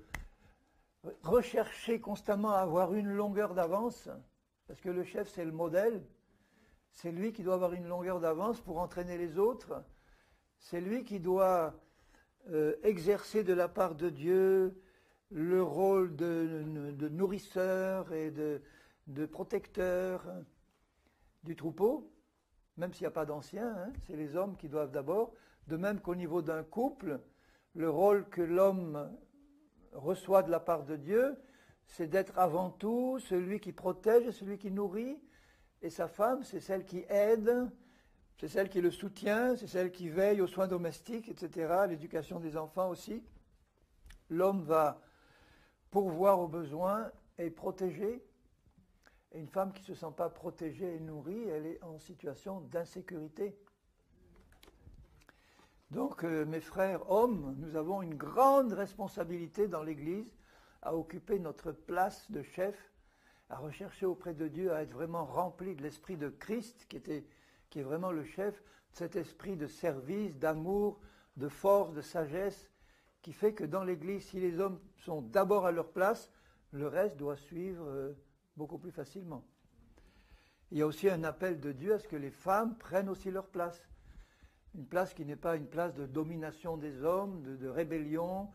S1: rechercher constamment à avoir une longueur d'avance, parce que le chef c'est le modèle, c'est lui qui doit avoir une longueur d'avance pour entraîner les autres, c'est lui qui doit exercer de la part de Dieu le rôle de nourrisseur et de protecteur du troupeau, même s'il n'y a pas d'anciens, c'est les hommes qui doivent d'abord, de même qu'au niveau d'un couple, le rôle que l'homme reçoit de la part de Dieu, c'est d'être avant tout celui qui protège, celui qui nourrit, et sa femme, c'est celle qui aide, c'est celle qui le soutient, c'est celle qui veille aux soins domestiques, etc., à l'éducation des enfants aussi. L'homme va pourvoir aux besoins et protéger. Et une femme qui ne se sent pas protégée et nourrie, elle est en situation d'insécurité. Donc, mes frères hommes, nous avons une grande responsabilité dans l'Église à occuper notre place de chef, à rechercher auprès de Dieu, à être vraiment rempli de l'esprit de Christ, qui est vraiment le chef, cet esprit de service, d'amour, de force, de sagesse, qui fait que dans l'Église, si les hommes sont d'abord à leur place, le reste doit suivre beaucoup plus facilement. Il y a aussi un appel de Dieu à ce que les femmes prennent aussi leur place. Une place qui n'est pas une place de domination des hommes, de rébellion,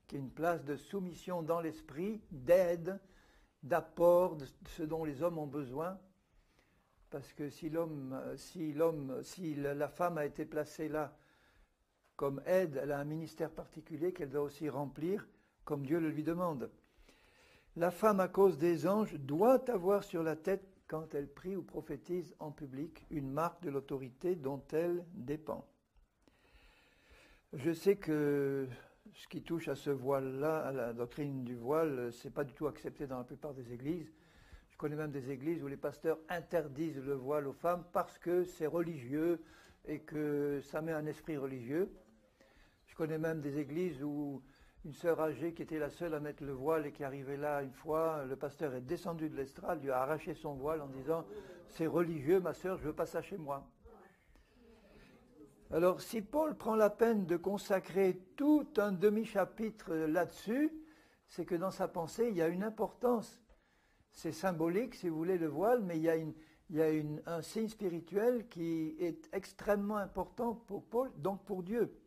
S1: qui est une place de soumission dans l'esprit, d'aide, d'apport, de ce dont les hommes ont besoin. Parce que si la femme a été placée là comme aide, elle a un ministère particulier qu'elle doit aussi remplir, comme Dieu le lui demande. La femme, à cause des anges, doit avoir sur la tête, quand elle prie ou prophétise en public, une marque de l'autorité dont elle dépend. Je sais que ce qui touche à ce voile-là, à la doctrine du voile, c'est pas du tout accepté dans la plupart des églises. Je connais même des églises où les pasteurs interdisent le voile aux femmes parce que c'est religieux et que ça met un esprit religieux. Je connais même des églises où une sœur âgée qui était la seule à mettre le voile et qui arrivait là une fois, le pasteur est descendu de l'estrade, lui a arraché son voile en disant « C'est religieux, ma sœur, je ne veux pas ça chez moi ». Alors, si Paul prend la peine de consacrer tout un demi-chapitre là-dessus, c'est que dans sa pensée, il y a une importance. C'est symbolique, si vous voulez, le voile, mais il y a un signe spirituel qui est extrêmement important pour Paul, donc pour Dieu.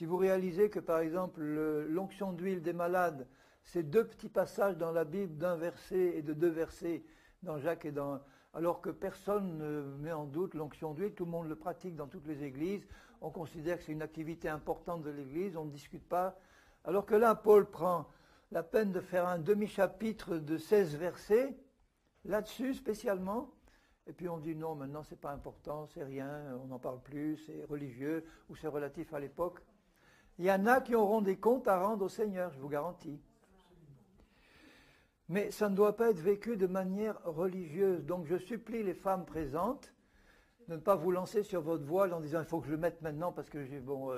S1: Si vous réalisez que, par exemple, l'onction d'huile des malades, c'est 2 petits passages dans la Bible d'1 verset et de 2 versets dans Jacques et dans... Alors que personne ne met en doute l'onction d'huile, tout le monde le pratique dans toutes les églises, on considère que c'est une activité importante de l'église, on ne discute pas. Alors que là, Paul prend la peine de faire un demi-chapitre de 16 versets, là-dessus spécialement, et puis on dit non, maintenant c'est pas important, c'est rien, on n'en parle plus, c'est religieux, ou c'est relatif à l'époque. Il y en a qui auront des comptes à rendre au Seigneur, je vous garantis. Mais ça ne doit pas être vécu de manière religieuse. Donc je supplie les femmes présentes de ne pas vous lancer sur votre voile en disant il faut que je le mette maintenant parce que j'ai... Bon,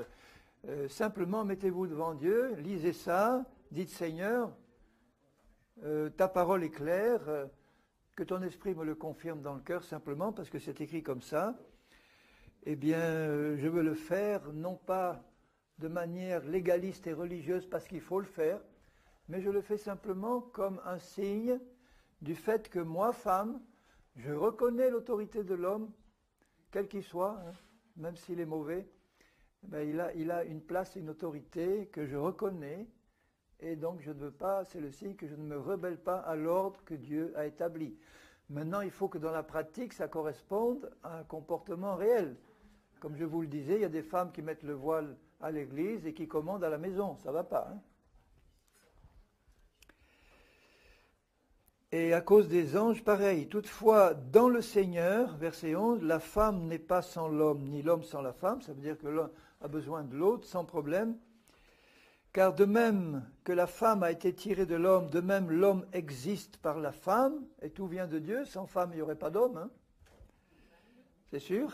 S1: simplement mettez-vous devant Dieu, lisez ça, dites Seigneur, ta parole est claire, que ton esprit me le confirme dans le cœur simplement parce que c'est écrit comme ça. Eh bien, je veux le faire non pas de manière légaliste et religieuse parce qu'il faut le faire, mais je le fais simplement comme un signe du fait que moi, femme, je reconnais l'autorité de l'homme, quel qu'il soit, hein, même s'il est mauvais, ben il a une place et une autorité que je reconnais, et donc je ne veux pas, c'est le signe que je ne me rebelle pas à l'ordre que Dieu a établi. Maintenant, il faut que dans la pratique, ça corresponde à un comportement réel. Comme je vous le disais, il y a des femmes qui mettent le voile à l'église et qui commandent à la maison, ça ne va pas, hein. Et à cause des anges, pareil. Toutefois, dans le Seigneur, verset 11, la femme n'est pas sans l'homme, ni l'homme sans la femme. Ça veut dire que l'un a besoin de l'autre, sans problème. Car de même que la femme a été tirée de l'homme, de même l'homme existe par la femme, et tout vient de Dieu. Sans femme, il n'y aurait pas d'homme, hein. C'est sûr.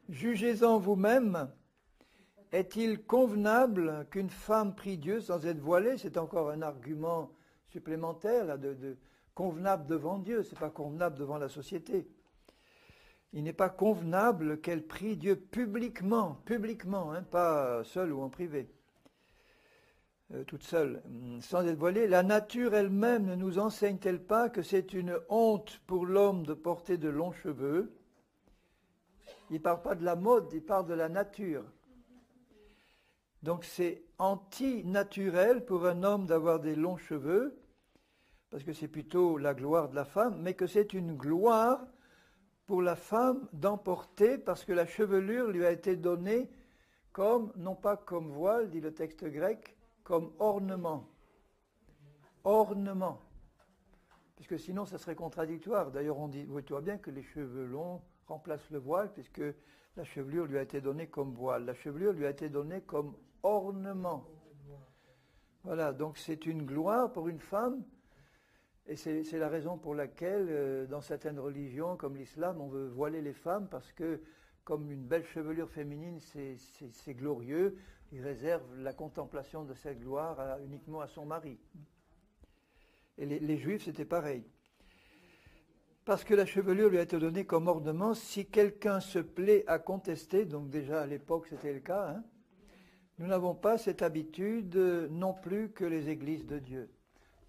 S1: Jugez-en vous-même. Est-il convenable qu'une femme prie Dieu sans être voilée? C'est encore un argument supplémentaire là, de convenable devant Dieu, ce n'est pas convenable devant la société. Il n'est pas convenable qu'elle prie Dieu publiquement, hein, pas seule ou en privé, toute seule, sans être voilée. La nature elle-même ne nous enseigne-t-elle pas que c'est une honte pour l'homme de porter de longs cheveux? Il ne parle pas de la mode, il parle de la nature. Donc c'est anti-naturel pour un homme d'avoir des longs cheveux, parce que c'est plutôt la gloire de la femme, mais que c'est une gloire pour la femme d'en porter, parce que la chevelure lui a été donnée comme, non pas comme voile, dit le texte grec, comme ornement. Ornement. Parce que sinon ça serait contradictoire. D'ailleurs on dit, oui, tu vois bien que les cheveux longs remplacent le voile, puisque la chevelure lui a été donnée comme voile. La chevelure lui a été donnée comme ornement. Voilà, donc c'est une gloire pour une femme, et c'est la raison pour laquelle, dans certaines religions, comme l'islam, on veut voiler les femmes, parce que, comme une belle chevelure féminine, c'est glorieux, il réserve la contemplation de cette gloire uniquement à son mari. Et les Juifs, c'était pareil. Parce que la chevelure lui a été donnée comme ornement, si quelqu'un se plaît à contester, donc déjà à l'époque c'était le cas, hein, nous n'avons pas cette habitude non plus que les églises de Dieu.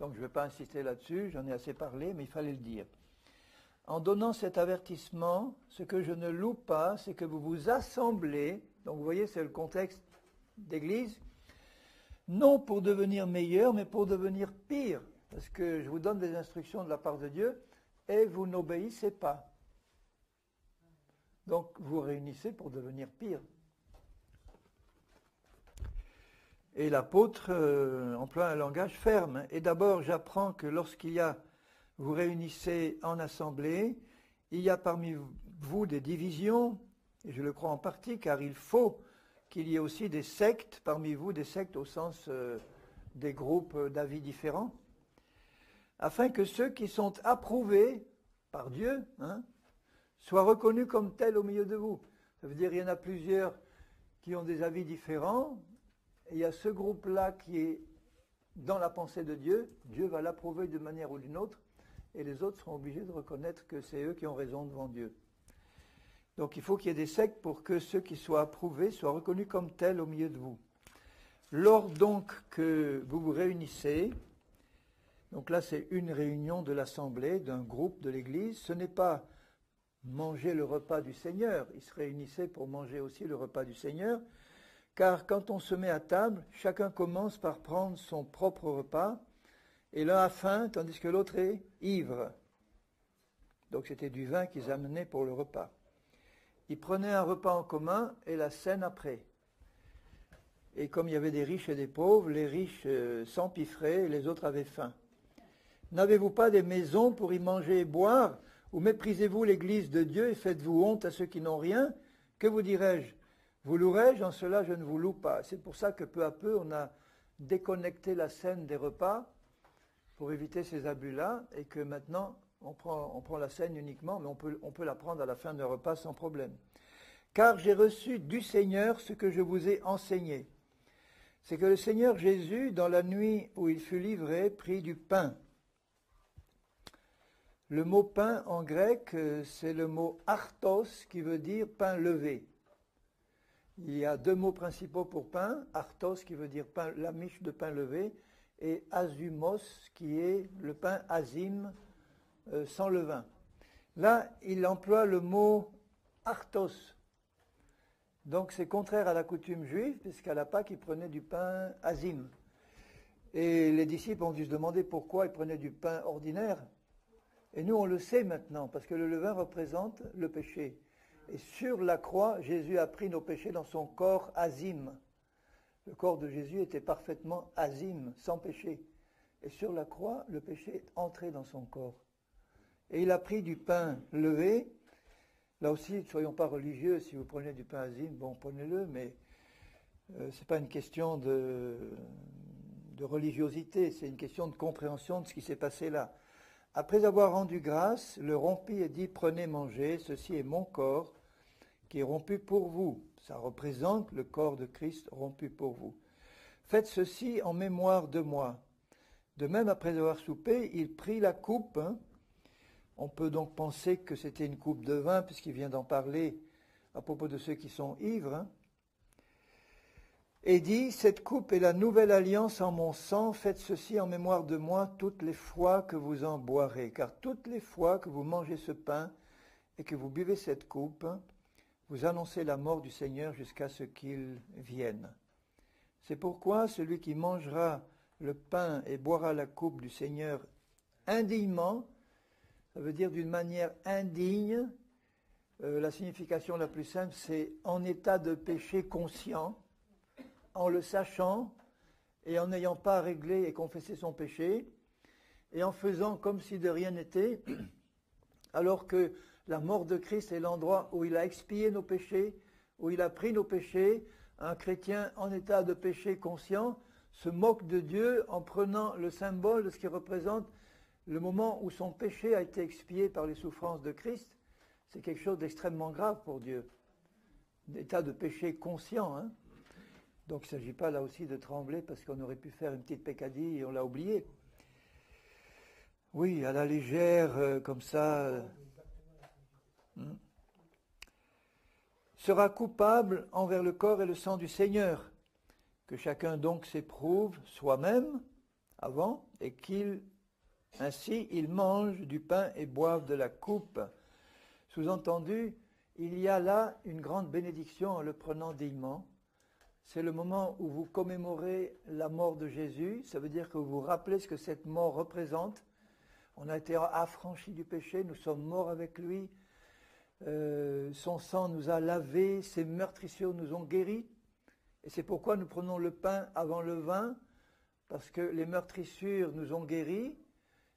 S1: Donc je ne vais pas insister là-dessus, j'en ai assez parlé, mais il fallait le dire. En donnant cet avertissement, ce que je ne loue pas, c'est que vous vous assemblez, donc vous voyez c'est le contexte d'église, non pour devenir meilleur, mais pour devenir pire. Parce que je vous donne des instructions de la part de Dieu, et vous n'obéissez pas. Donc vous réunissez pour devenir pire. Et l'apôtre emploie un langage ferme. Et d'abord, j'apprends que vous réunissez en assemblée, il y a parmi vous des divisions, et je le crois en partie, car il faut qu'il y ait aussi des sectes parmi vous, des sectes au sens des groupes d'avis différents, afin que ceux qui sont approuvés par Dieu, hein, soient reconnus comme tels au milieu de vous. Ça veut dire qu'il y en a plusieurs qui ont des avis différents, et il y a ce groupe-là qui est dans la pensée de Dieu, Dieu va l'approuver d'une manière ou d'une autre, et les autres seront obligés de reconnaître que c'est eux qui ont raison devant Dieu. Donc il faut qu'il y ait des sectes pour que ceux qui soient approuvés soient reconnus comme tels au milieu de vous. Lors donc que vous vous réunissez, donc là c'est une réunion de l'assemblée, d'un groupe de l'Église, ce n'est pas manger le repas du Seigneur. Ils se réunissaient pour manger aussi le repas du Seigneur. Car quand on se met à table, chacun commence par prendre son propre repas, et l'un a faim, tandis que l'autre est ivre. Donc c'était du vin qu'ils amenaient pour le repas. Ils prenaient un repas en commun et la scène après. Et comme il y avait des riches et des pauvres, les riches s'empiffraient et les autres avaient faim. N'avez-vous pas des maisons pour y manger et boire, ou méprisez-vous l'église de Dieu et faites-vous honte à ceux qui n'ont rien? Que vous dirais-je? Vous louerai-je? En cela je ne vous loue pas. C'est pour ça que peu à peu on a déconnecté la scène des repas pour éviter ces abus-là, et que maintenant on prend la scène uniquement, mais on peut la prendre à la fin d'un repas sans problème. Car j'ai reçu du Seigneur ce que je vous ai enseigné. C'est que le Seigneur Jésus, dans la nuit où il fut livré, prit du pain. Le mot pain en grec, c'est le mot artos, qui veut dire pain levé. Il y a deux mots principaux pour pain, artos qui veut dire pain, la miche de pain levé, et azumos qui est le pain azim sans levain. Là, il emploie le mot artos. Donc c'est contraire à la coutume juive, puisqu'à la Pâque, ils prenaient du pain azim. Et les disciples ont dû se demander pourquoi ils prenaient du pain ordinaire. Et nous, on le sait maintenant, parce que le levain représente le péché. Et sur la croix, Jésus a pris nos péchés dans son corps azim. Le corps de Jésus était parfaitement azim, sans péché. Et sur la croix, le péché est entré dans son corps. Et il a pris du pain levé. Là aussi, ne soyons pas religieux. Si vous prenez du pain azim, bon, prenez-le, mais ce n'est pas une question de religiosité, c'est une question de compréhension de ce qui s'est passé là. Après avoir rendu grâce, le rompit et dit, prenez, mangez, ceci est mon corps qui est rompu pour vous. Ça représente le corps de Christ rompu pour vous. Faites ceci en mémoire de moi. De même, après avoir soupé, il prit la coupe. On peut donc penser que c'était une coupe de vin, puisqu'il vient d'en parler à propos de ceux qui sont ivres. Et dit, cette coupe est la nouvelle alliance en mon sang, faites ceci en mémoire de moi toutes les fois que vous en boirez. Car toutes les fois que vous mangez ce pain et que vous buvez cette coupe, vous annoncez la mort du Seigneur jusqu'à ce qu'il vienne. C'est pourquoi celui qui mangera le pain et boira la coupe du Seigneur indignement, ça veut dire d'une manière indigne, la signification la plus simple, c'est en état de péché conscient, en le sachant et en n'ayant pas réglé et confessé son péché, et en faisant comme si de rien n'était, alors que la mort de Christ est l'endroit où il a expié nos péchés, où il a pris nos péchés. Un chrétien en état de péché conscient se moque de Dieu en prenant le symbole de ce qui représente le moment où son péché a été expié par les souffrances de Christ. C'est quelque chose d'extrêmement grave pour Dieu. L'état de péché conscient, hein. Donc il ne s'agit pas là aussi de trembler parce qu'on aurait pu faire une petite peccadille et on l'a oublié. Oui, à la légère, comme ça. Sera coupable envers le corps et le sang du Seigneur. Que chacun donc s'éprouve soi-même avant et ainsi il mange du pain et boive de la coupe. Sous-entendu, il y a là une grande bénédiction en le prenant dignement. C'est le moment où vous commémorez la mort de Jésus. Ça veut dire que vous vous rappelez ce que cette mort représente. On a été affranchis du péché, nous sommes morts avec lui. Son sang nous a lavés, ses meurtrissures nous ont guéris. Et c'est pourquoi nous prenons le pain avant le vin, parce que les meurtrissures nous ont guéris.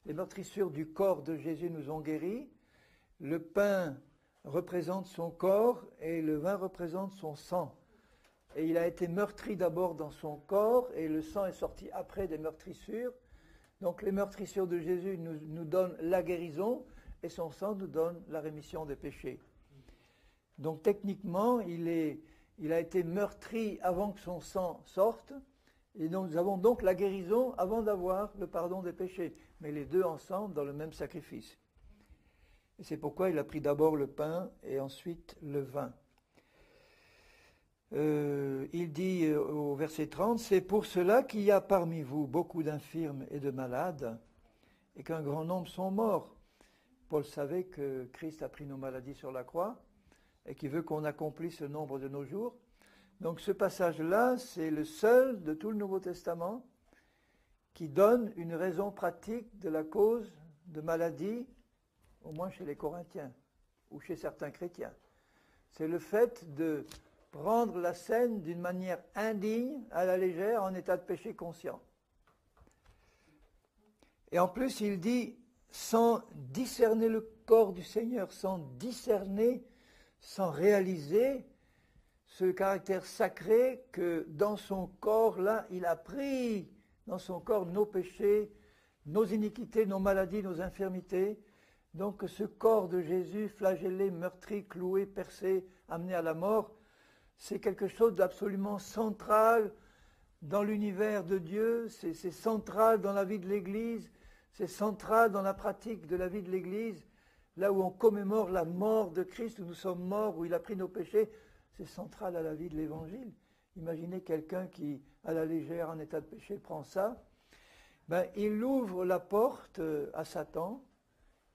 S1: Les meurtrissures du corps de Jésus nous ont guéris. Le pain représente son corps et le vin représente son sang. Et il a été meurtri d'abord dans son corps et le sang est sorti après des meurtrissures. Donc les meurtrissures de Jésus nous donnent la guérison et son sang nous donne la rémission des péchés. Donc techniquement, il a été meurtri avant que son sang sorte. Et donc, nous avons donc la guérison avant d'avoir le pardon des péchés. Mais les deux ensemble dans le même sacrifice. Et c'est pourquoi il a pris d'abord le pain et ensuite le vin. Il dit au verset 30, « C'est pour cela qu'il y a parmi vous beaucoup d'infirmes et de malades, et qu'un grand nombre sont morts. Paul savait que Christ a pris nos maladies sur la croix et qu'il veut qu'on accomplisse le nombre de nos jours. Donc ce passage-là, c'est le seul de tout le Nouveau Testament qui donne une raison pratique de la cause de maladie, au moins chez les Corinthiens ou chez certains chrétiens. C'est le fait de prendre la scène d'une manière indigne, à la légère, en état de péché conscient. Et en plus, il dit, sans discerner le corps du Seigneur, sans discerner, sans réaliser ce caractère sacré que dans son corps, là, il a pris dans son corps nos péchés, nos iniquités, nos maladies, nos infirmités. Donc ce corps de Jésus, flagellé, meurtri, cloué, percé, amené à la mort, c'est quelque chose d'absolument central dans l'univers de Dieu, c'est central dans la vie de l'Église, c'est central dans la pratique de la vie de l'Église, là où on commémore la mort de Christ, où nous sommes morts, où il a pris nos péchés, c'est central à la vie de l'Évangile. Imaginez quelqu'un qui, à la légère, en état de péché, prend ça, il ouvre la porte à Satan,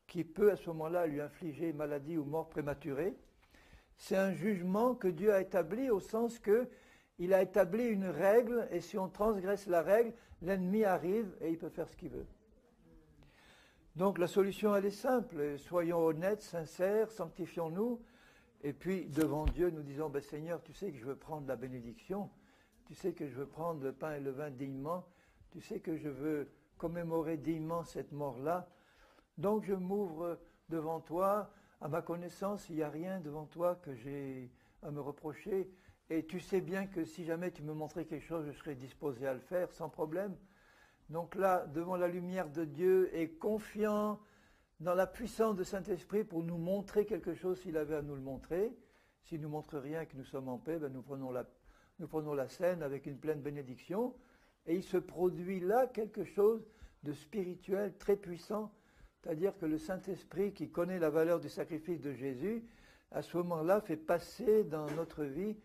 S1: qui peut à ce moment-là lui infliger maladie ou mort prématurée. C'est un jugement que Dieu a établi au sens que il a établi une règle, et si on transgresse la règle, l'ennemi arrive et il peut faire ce qu'il veut. Donc la solution, elle est simple. Soyons honnêtes, sincères, sanctifions-nous, et puis devant Dieu, nous disons, Seigneur, tu sais que je veux prendre la bénédiction, tu sais que je veux prendre le pain et le vin dignement, tu sais que je veux commémorer dignement cette mort-là, donc je m'ouvre devant toi. À ma connaissance, il n'y a rien devant toi que j'ai à me reprocher. Et tu sais bien que si jamais tu me montrais quelque chose, je serais disposé à le faire sans problème. Donc là, devant la lumière de Dieu et confiant dans la puissance de Saint-Esprit pour nous montrer quelque chose s'il avait à nous le montrer. S'il ne nous montre rien et que nous sommes en paix, nous prenons la scène avec une pleine bénédiction. Et il se produit là quelque chose de spirituel très puissant. C'est-à-dire que le Saint-Esprit, qui connaît la valeur du sacrifice de Jésus, à ce moment-là, fait passer dans notre vie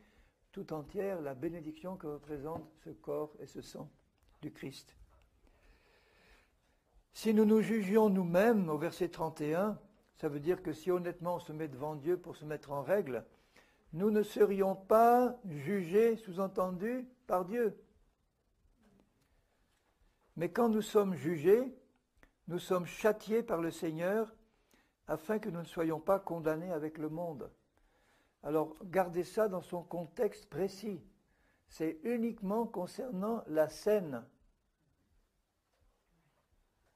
S1: tout entière la bénédiction que représente ce corps et ce sang du Christ. Si nous nous jugions nous-mêmes, au verset 31, ça veut dire que si honnêtement on se met devant Dieu pour se mettre en règle, nous ne serions pas jugés, sous-entendu, par Dieu. Mais quand nous sommes jugés, nous sommes châtiés par le Seigneur afin que nous ne soyons pas condamnés avec le monde. Alors, gardez ça dans son contexte précis. C'est uniquement concernant la scène.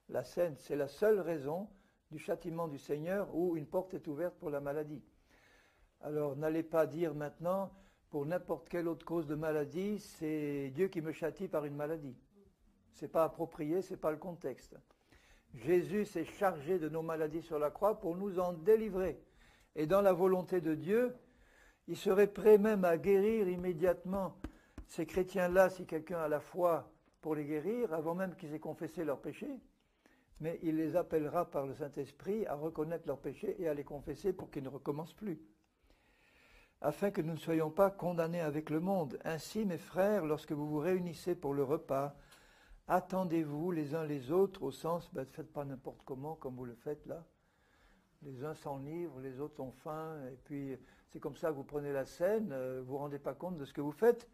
S1: La scène, c'est la seule raison du châtiment du Seigneur où une porte est ouverte pour la maladie. Alors, n'allez pas dire maintenant, pour n'importe quelle autre cause de maladie, c'est Dieu qui me châtie par une maladie. Ce n'est pas approprié, ce n'est pas le contexte. Jésus s'est chargé de nos maladies sur la croix pour nous en délivrer. Et dans la volonté de Dieu, il serait prêt même à guérir immédiatement ces chrétiens-là, si quelqu'un a la foi pour les guérir, avant même qu'ils aient confessé leurs péchés. Mais il les appellera par le Saint-Esprit à reconnaître leurs péchés et à les confesser pour qu'ils ne recommencent plus. Afin que nous ne soyons pas condamnés avec le monde. Ainsi, mes frères, lorsque vous vous réunissez pour le repas, attendez-vous les uns les autres, au sens, ne faites pas n'importe comment, comme vous le faites là. Les uns s'enivrent, les autres ont faim, et puis c'est comme ça que vous prenez la scène, vous ne vous rendez pas compte de ce que vous faites.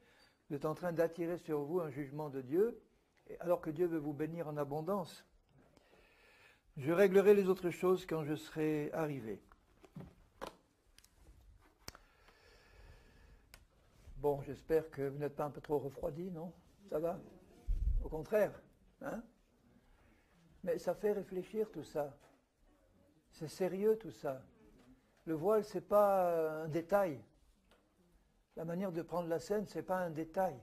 S1: Vous êtes en train d'attirer sur vous un jugement de Dieu, alors que Dieu veut vous bénir en abondance. Je réglerai les autres choses quand je serai arrivé. Bon, j'espère que vous n'êtes pas un peu trop refroidi, non? Ça va? Au contraire, hein? Mais ça fait réfléchir tout ça. C'est sérieux tout ça. Le voile, c'est pas un détail. La manière de prendre la scène, c'est pas un détail.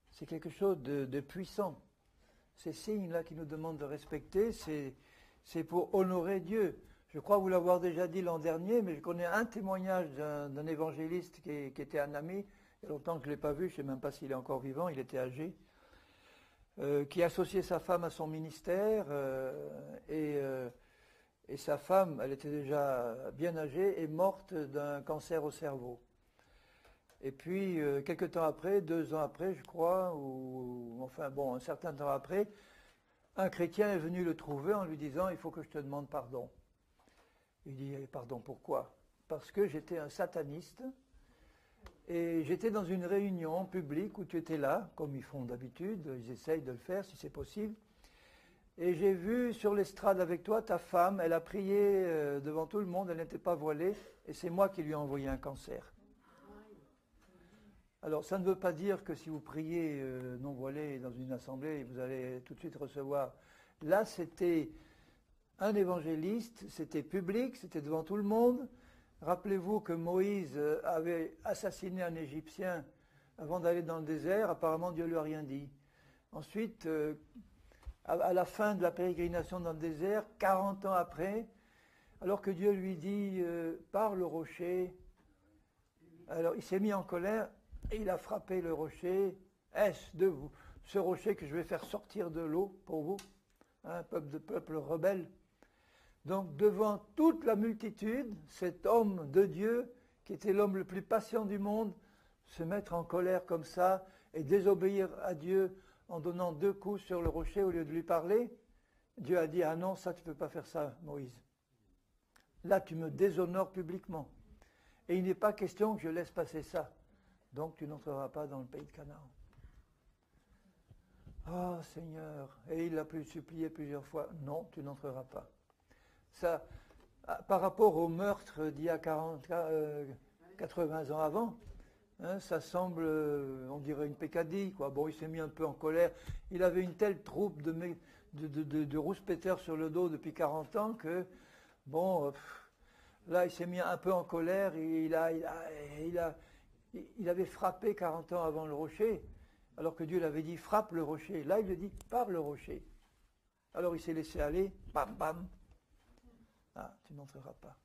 S1: C'est quelque chose de puissant. Ces signes-là qui nous demandent de respecter, c'est pour honorer Dieu. Je crois vous l'avoir déjà dit l'an dernier, mais je connais un témoignage d'un évangéliste qui était un ami. Il y a longtemps que je ne l'ai pas vu, je ne sais même pas s'il est encore vivant, il était âgé. Qui associait sa femme à son ministère et sa femme, elle était déjà bien âgée, est morte d'un cancer au cerveau. Et puis, quelque temps après, 2 ans après, je crois, un certain temps après, un chrétien est venu le trouver en lui disant « Il faut que je te demande pardon. Il dit, pardon, pourquoi? Parce que j'étais un sataniste et j'étais dans une réunion publique où tu étais là, comme ils font d'habitude, ils essayent de le faire si c'est possible. Et j'ai vu sur l'estrade avec toi ta femme, elle a prié devant tout le monde, elle n'était pas voilée, et c'est moi qui lui ai envoyé un cancer. Alors ça ne veut pas dire que si vous priez non voilé dans une assemblée, vous allez tout de suite recevoir. Là, c'était un évangéliste, c'était public, c'était devant tout le monde. Rappelez-vous que Moïse avait assassiné un Égyptien avant d'aller dans le désert, apparemment Dieu ne lui a rien dit. Ensuite, à la fin de la pérégrination dans le désert, 40 ans après, alors que Dieu lui dit « Parle au rocher », alors il s'est mis en colère et il a frappé le rocher. « Est-ce de vous, ce rocher que je vais faire sortir de l'eau pour vous, un peuple rebelle ?» Donc devant toute la multitude, cet homme de Dieu, qui était l'homme le plus patient du monde, se mettre en colère comme ça et désobéir à Dieu en donnant 2 coups sur le rocher au lieu de lui parler, Dieu a dit « Ah non, ça tu ne peux pas faire ça, Moïse. Là tu me déshonores publiquement. Et il n'est pas question que je laisse passer ça. Donc tu n'entreras pas dans le pays de Canaan. » Ah Seigneur, et il l'a supplié plusieurs fois, « Non, tu n'entreras pas. » Ça, par rapport au meurtre d'il y a 80 ans avant, hein, ça semble, on dirait une peccadille, quoi. Bon, il s'est mis un peu en colère. Il avait une telle troupe de rouspéteurs sur le dos depuis 40 ans que, bon, là, il s'est mis un peu en colère. Et il avait frappé 40 ans avant le rocher, alors que Dieu l'avait dit, frappe le rocher. Là, il lui dit, parle le rocher. Alors, il s'est laissé aller, bam, bam. Ah, tu n'entreras pas.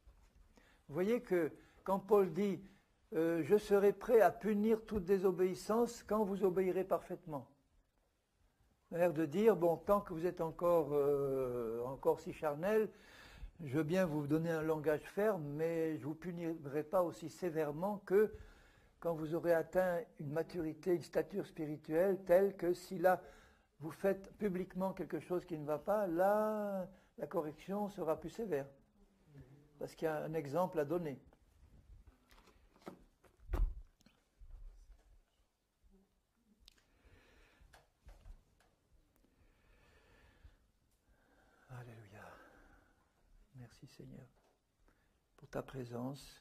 S1: Vous voyez que quand Paul dit « Je serai prêt à punir toute désobéissance quand vous obéirez parfaitement », il a l'air de dire « Bon, tant que vous êtes encore si charnel, je veux bien vous donner un langage ferme, mais je ne vous punirai pas aussi sévèrement que quand vous aurez atteint une maturité, une stature spirituelle telle que si là, vous faites publiquement quelque chose qui ne va pas, là, la correction sera plus sévère. » Parce qu'il y a un exemple à donner. Alléluia. Merci Seigneur pour ta présence.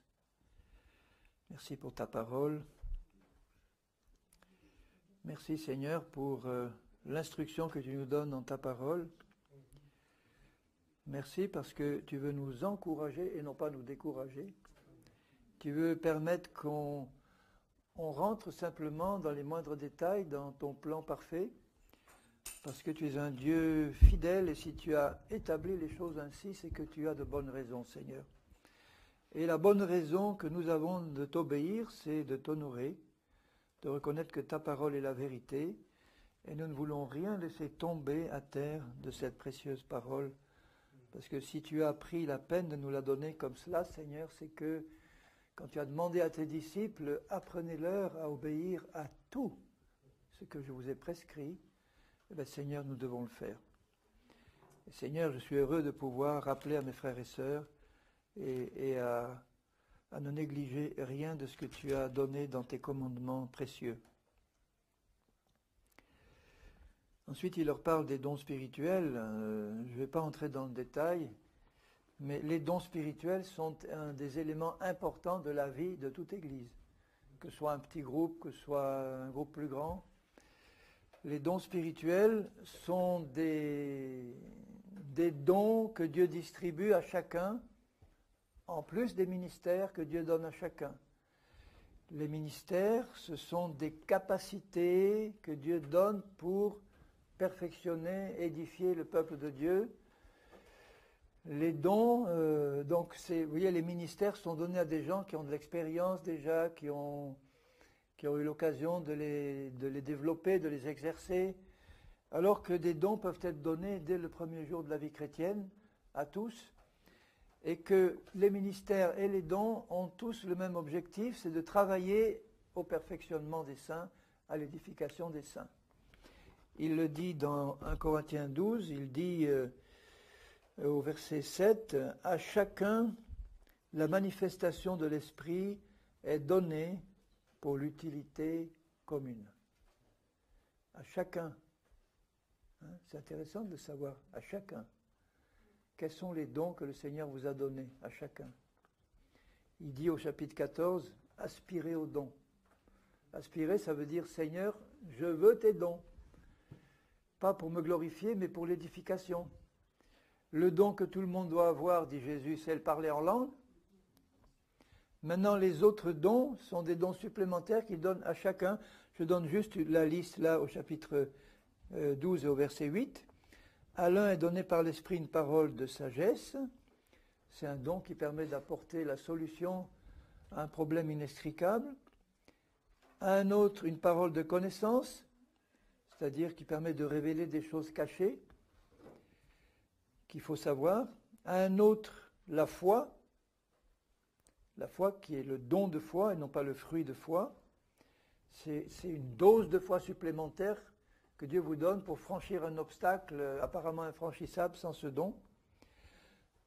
S1: Merci pour ta parole. Merci Seigneur pour l'instruction que tu nous donnes dans ta parole. Merci parce que tu veux nous encourager et non pas nous décourager. Tu veux permettre qu'on rentre simplement dans les moindres détails, dans ton plan parfait, parce que tu es un Dieu fidèle et si tu as établi les choses ainsi, c'est que tu as de bonnes raisons, Seigneur. Et la bonne raison que nous avons de t'obéir, c'est de t'honorer, de reconnaître que ta parole est la vérité, et nous ne voulons rien laisser tomber à terre de cette précieuse parole. Parce que si tu as pris la peine de nous la donner comme cela, Seigneur, c'est que quand tu as demandé à tes disciples, apprenez-leur à obéir à tout ce que je vous ai prescrit, eh bien, Seigneur, nous devons le faire. Et Seigneur, je suis heureux de pouvoir rappeler à mes frères et sœurs et à ne négliger rien de ce que tu as donné dans tes commandements précieux. Ensuite, il leur parle des dons spirituels. Je ne vais pas entrer dans le détail, mais les dons spirituels sont un des éléments importants de la vie de toute Église. Que ce soit un petit groupe, que ce soit un groupe plus grand. Les dons spirituels sont des dons que Dieu distribue à chacun, en plus des ministères que Dieu donne à chacun. Les ministères, ce sont des capacités que Dieu donne pour perfectionner, édifier le peuple de Dieu. Les dons, vous voyez, les ministères sont donnés à des gens qui ont de l'expérience déjà, qui ont eu l'occasion de les développer, de les exercer, alors que des dons peuvent être donnés dès le premier jour de la vie chrétienne à tous, et que les ministères et les dons ont tous le même objectif, c'est de travailler au perfectionnement des saints, à l'édification des saints. Il le dit dans 1 Corinthiens 12, il dit au verset 7, « À chacun la manifestation de l'Esprit est donnée pour l'utilité commune. À chacun. C'est intéressant de le savoir. À chacun. Quels sont les dons que le Seigneur vous a donnés à chacun? Il dit au chapitre 14, aspirez aux dons. Aspirer, ça veut dire, Seigneur, je veux tes dons. Pas pour me glorifier, mais pour l'édification. Le don que tout le monde doit avoir, dit Jésus, c'est le parler en langue. Maintenant, les autres dons sont des dons supplémentaires qu'il donne à chacun. Je donne juste la liste là au chapitre 12 et au verset 8. À l'un est donné par l'Esprit une parole de sagesse. C'est un don qui permet d'apporter la solution à un problème inextricable. À un autre, une parole de connaissance, c'est-à-dire qui permet de révéler des choses cachées qu'il faut savoir. À un autre, la foi qui est le don de foi et non pas le fruit de foi. C'est une dose de foi supplémentaire que Dieu vous donne pour franchir un obstacle apparemment infranchissable sans ce don.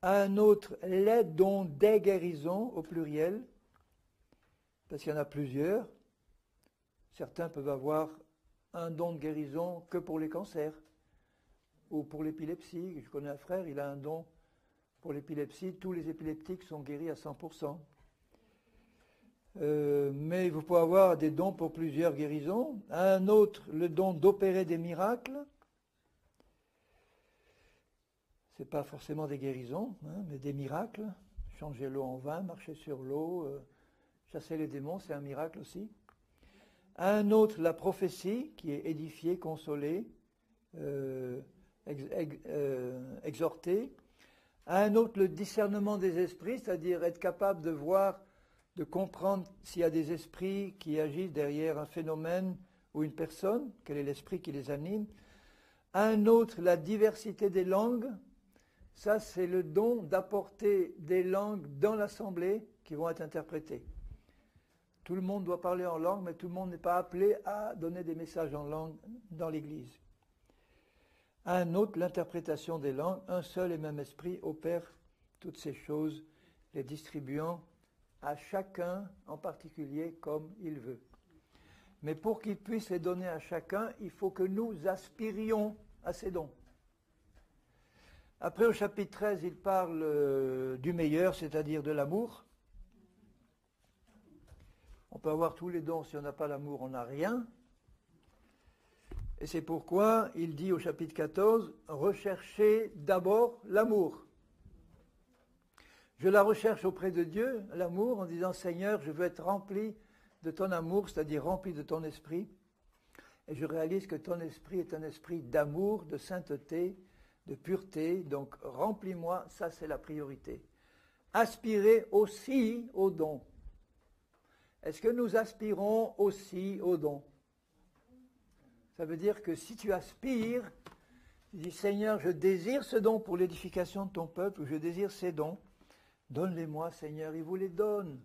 S1: À un autre, les dons des guérisons au pluriel, parce qu'il y en a plusieurs. Certains peuvent avoir un don de guérison que pour les cancers ou pour l'épilepsie. Je connais un frère, il a un don pour l'épilepsie. Tous les épileptiques sont guéris à 100%. Mais vous pouvez avoir des dons pour plusieurs guérisons. Un autre, le don d'opérer des miracles. Ce n'est pas forcément des guérisons, mais des miracles. Changer l'eau en vin, marcher sur l'eau, chasser les démons, c'est un miracle aussi. Un autre, la prophétie, qui est édifier, consoler, exhorter. Un autre, le discernement des esprits, c'est-à-dire être capable de voir, de comprendre s'il y a des esprits qui agissent derrière un phénomène ou une personne, quel est l'esprit qui les anime. Un autre, la diversité des langues. Ça, c'est le don d'apporter des langues dans l'assemblée qui vont être interprétées. Tout le monde doit parler en langue, mais tout le monde n'est pas appelé à donner des messages en langue dans l'Église. Un autre, l'interprétation des langues. Un seul et même esprit opère toutes ces choses, les distribuant à chacun en particulier comme il veut. Mais pour qu'il puisse les donner à chacun, il faut que nous aspirions à ces dons. Après, au chapitre 13, il parle du meilleur, c'est-à-dire de l'amour. On peut avoir tous les dons, si on n'a pas l'amour, on n'a rien. Et c'est pourquoi il dit au chapitre 14, recherchez d'abord l'amour. Je la recherche auprès de Dieu, l'amour, en disant, Seigneur, je veux être rempli de ton amour, c'est-à-dire rempli de ton esprit. Et je réalise que ton esprit est un esprit d'amour, de sainteté, de pureté. Donc, remplis-moi, ça c'est la priorité. Aspirez aussi aux dons. Est-ce que nous aspirons aussi aux dons? Ça veut dire que si tu aspires, tu dis, Seigneur, je désire ce don pour l'édification de ton peuple, ou je désire ces dons, donne-les-moi, Seigneur, il vous les donne.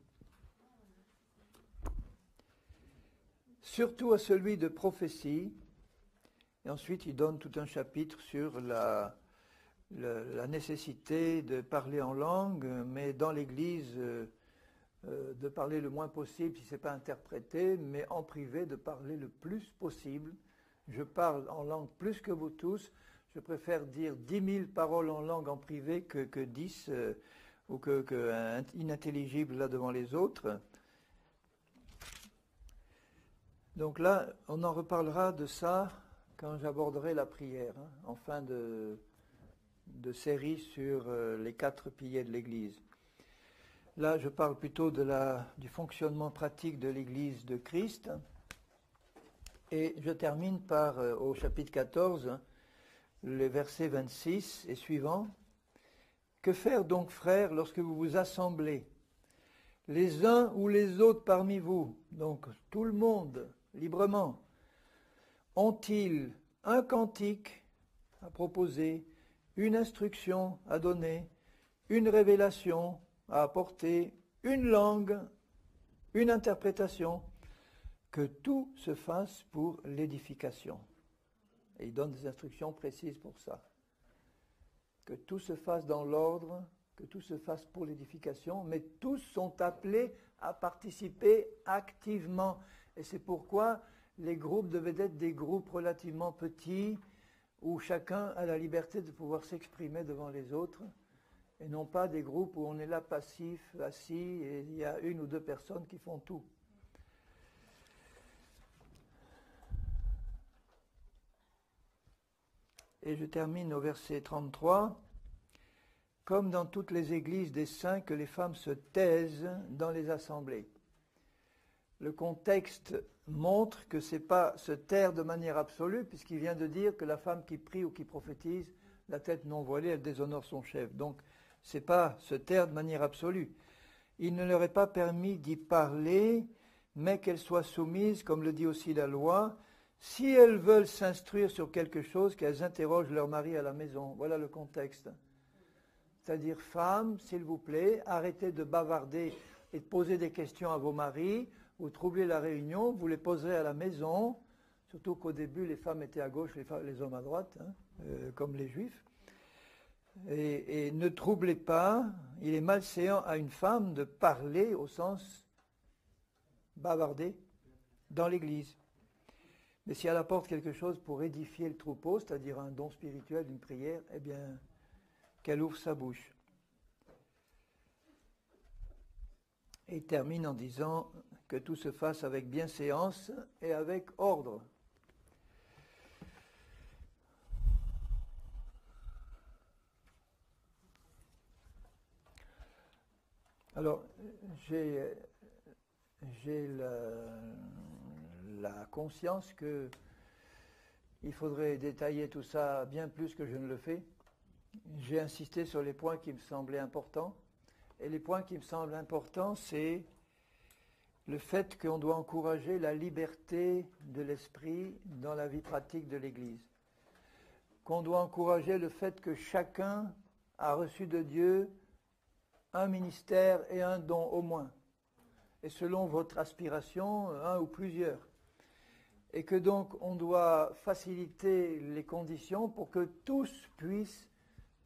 S1: Surtout à celui de prophétie, et ensuite il donne tout un chapitre sur la nécessité de parler en langue, mais dans l'Église, de parler le moins possible si ce n'est pas interprété, mais en privé de parler le plus possible. Je parle en langue plus que vous tous. Je préfère dire 10 000 paroles en langue en privé que 10 ou que inintelligible là devant les autres. Donc là, on en reparlera de ça quand j'aborderai la prière, en fin de série sur les 4 piliers de l'Église. Là, je parle plutôt du fonctionnement pratique de l'Église de Christ. Et je termine par, au chapitre 14, les versets 26 et suivants. Que faire donc, frères, lorsque vous vous assemblez, les uns ou les autres parmi vous, donc tout le monde, librement, ont-ils un cantique à proposer, une instruction à donner, une révélation à apporter, une langue, une interprétation, que tout se fasse pour l'édification. Et il donne des instructions précises pour ça. Que tout se fasse dans l'ordre, que tout se fasse pour l'édification, mais tous sont appelés à participer activement. Et c'est pourquoi les groupes devaient être des groupes relativement petits, où chacun a la liberté de pouvoir s'exprimer devant les autres, et non pas des groupes où on est là passif, assis, et il y a une ou deux personnes qui font tout. Et je termine au verset 33. Comme dans toutes les églises des saints, que les femmes se taisent dans les assemblées. Le contexte montre que ce n'est pas se taire de manière absolue, puisqu'il vient de dire que la femme qui prie ou qui prophétise, la tête non voilée, elle déshonore son chef. Donc, ce n'est pas se taire de manière absolue. Il ne leur est pas permis d'y parler, mais qu'elles soient soumises, comme le dit aussi la loi, si elles veulent s'instruire sur quelque chose, qu'elles interrogent leur mari à la maison. Voilà le contexte. C'est-à-dire, femmes, s'il vous plaît, arrêtez de bavarder et de poser des questions à vos maris, vous troublez la réunion, vous les poserez à la maison, surtout qu'au début, les femmes étaient à gauche, les hommes à droite, comme les juifs. Et ne troublez pas, il est malséant à une femme de parler au sens bavarder dans l'église. Mais si elle apporte quelque chose pour édifier le troupeau, c'est-à-dire un don spirituel, une prière, eh bien, qu'elle ouvre sa bouche. Et il termine en disant que tout se fasse avec bienséance et avec ordre. Alors, j'ai la conscience que il faudrait détailler tout ça bien plus que je ne le fais. J'ai insisté sur les points qui me semblaient importants. Et les points qui me semblent importants, c'est le fait qu'on doit encourager la liberté de l'esprit dans la vie pratique de l'Église. Qu'on doit encourager le fait que chacun a reçu de Dieu un ministère et un don au moins. Et selon votre aspiration, un ou plusieurs. Et que donc on doit faciliter les conditions pour que tous puissent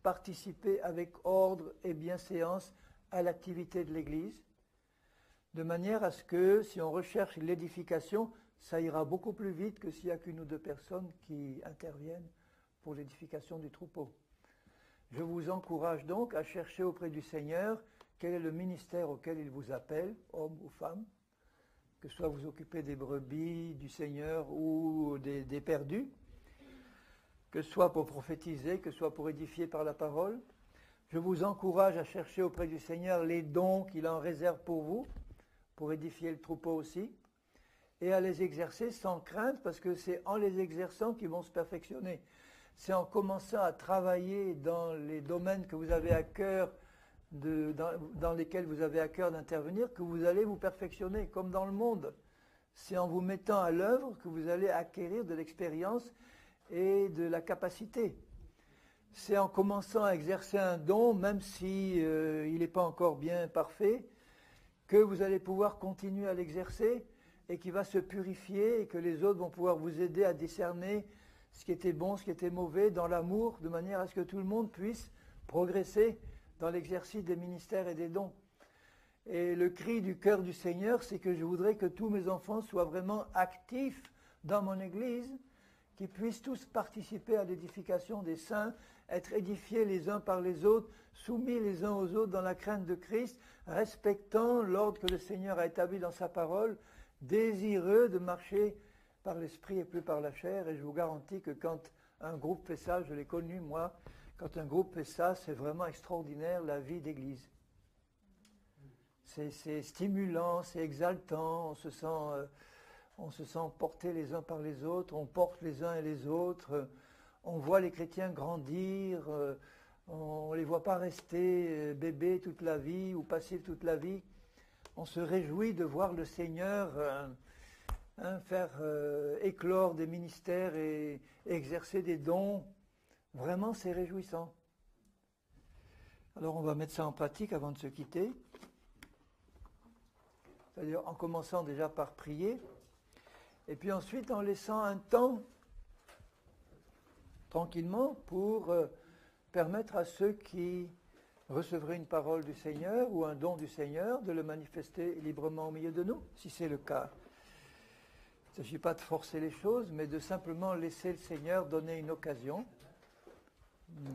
S1: participer avec ordre et bienséance à l'activité de l'Église, de manière à ce que si on recherche l'édification, ça ira beaucoup plus vite que s'il n'y a qu'une ou deux personnes qui interviennent pour l'édification du troupeau. Je vous encourage donc à chercher auprès du Seigneur quel est le ministère auquel il vous appelle, homme ou femme, que ce soit vous occupez des brebis du Seigneur ou des perdus, que ce soit pour prophétiser, que ce soit pour édifier par la parole. Je vous encourage à chercher auprès du Seigneur les dons qu'il en réserve pour vous, pour édifier le troupeau aussi, et à les exercer sans crainte, parce que c'est en les exerçant qu'ils vont se perfectionner. C'est en commençant à travailler dans les domaines que vous avez à cœur, dans lesquels vous avez à cœur d'intervenir, que vous allez vous perfectionner, comme dans le monde. C'est en vous mettant à l'œuvre que vous allez acquérir de l'expérience et de la capacité. C'est en commençant à exercer un don, même si il n'est pas encore bien parfait, que vous allez pouvoir continuer à l'exercer et qui va se purifier et que les autres vont pouvoir vous aider à discerner ce qui était bon, ce qui était mauvais, dans l'amour, de manière à ce que tout le monde puisse progresser dans l'exercice des ministères et des dons. Et le cri du cœur du Seigneur, c'est que je voudrais que tous mes enfants soient vraiment actifs dans mon Église, qu'ils puissent tous participer à l'édification des saints, être édifiés les uns par les autres, soumis les uns aux autres dans la crainte de Christ, respectant l'ordre que le Seigneur a établi dans sa parole, désireux de marcher par l'esprit et plus par la chair. Et je vous garantis que quand un groupe fait ça, je l'ai connu moi, quand un groupe fait ça, c'est vraiment extraordinaire la vie d'église. C'est stimulant, c'est exaltant, on se sent portés les uns par les autres, on porte les uns et les autres, on voit les chrétiens grandir, on ne les voit pas rester bébés toute la vie ou passifs toute la vie. On se réjouit de voir le Seigneur faire éclore des ministères et exercer des dons. Vraiment, c'est réjouissant. Alors, on va mettre ça en pratique avant de se quitter. C'est-à-dire en commençant déjà par prier, et puis ensuite en laissant un temps, tranquillement, pour permettre à ceux qui recevrait une parole du Seigneur ou un don du Seigneur, de le manifester librement au milieu de nous, si c'est le cas. Il ne s'agit pas de forcer les choses, mais de simplement laisser le Seigneur donner une occasion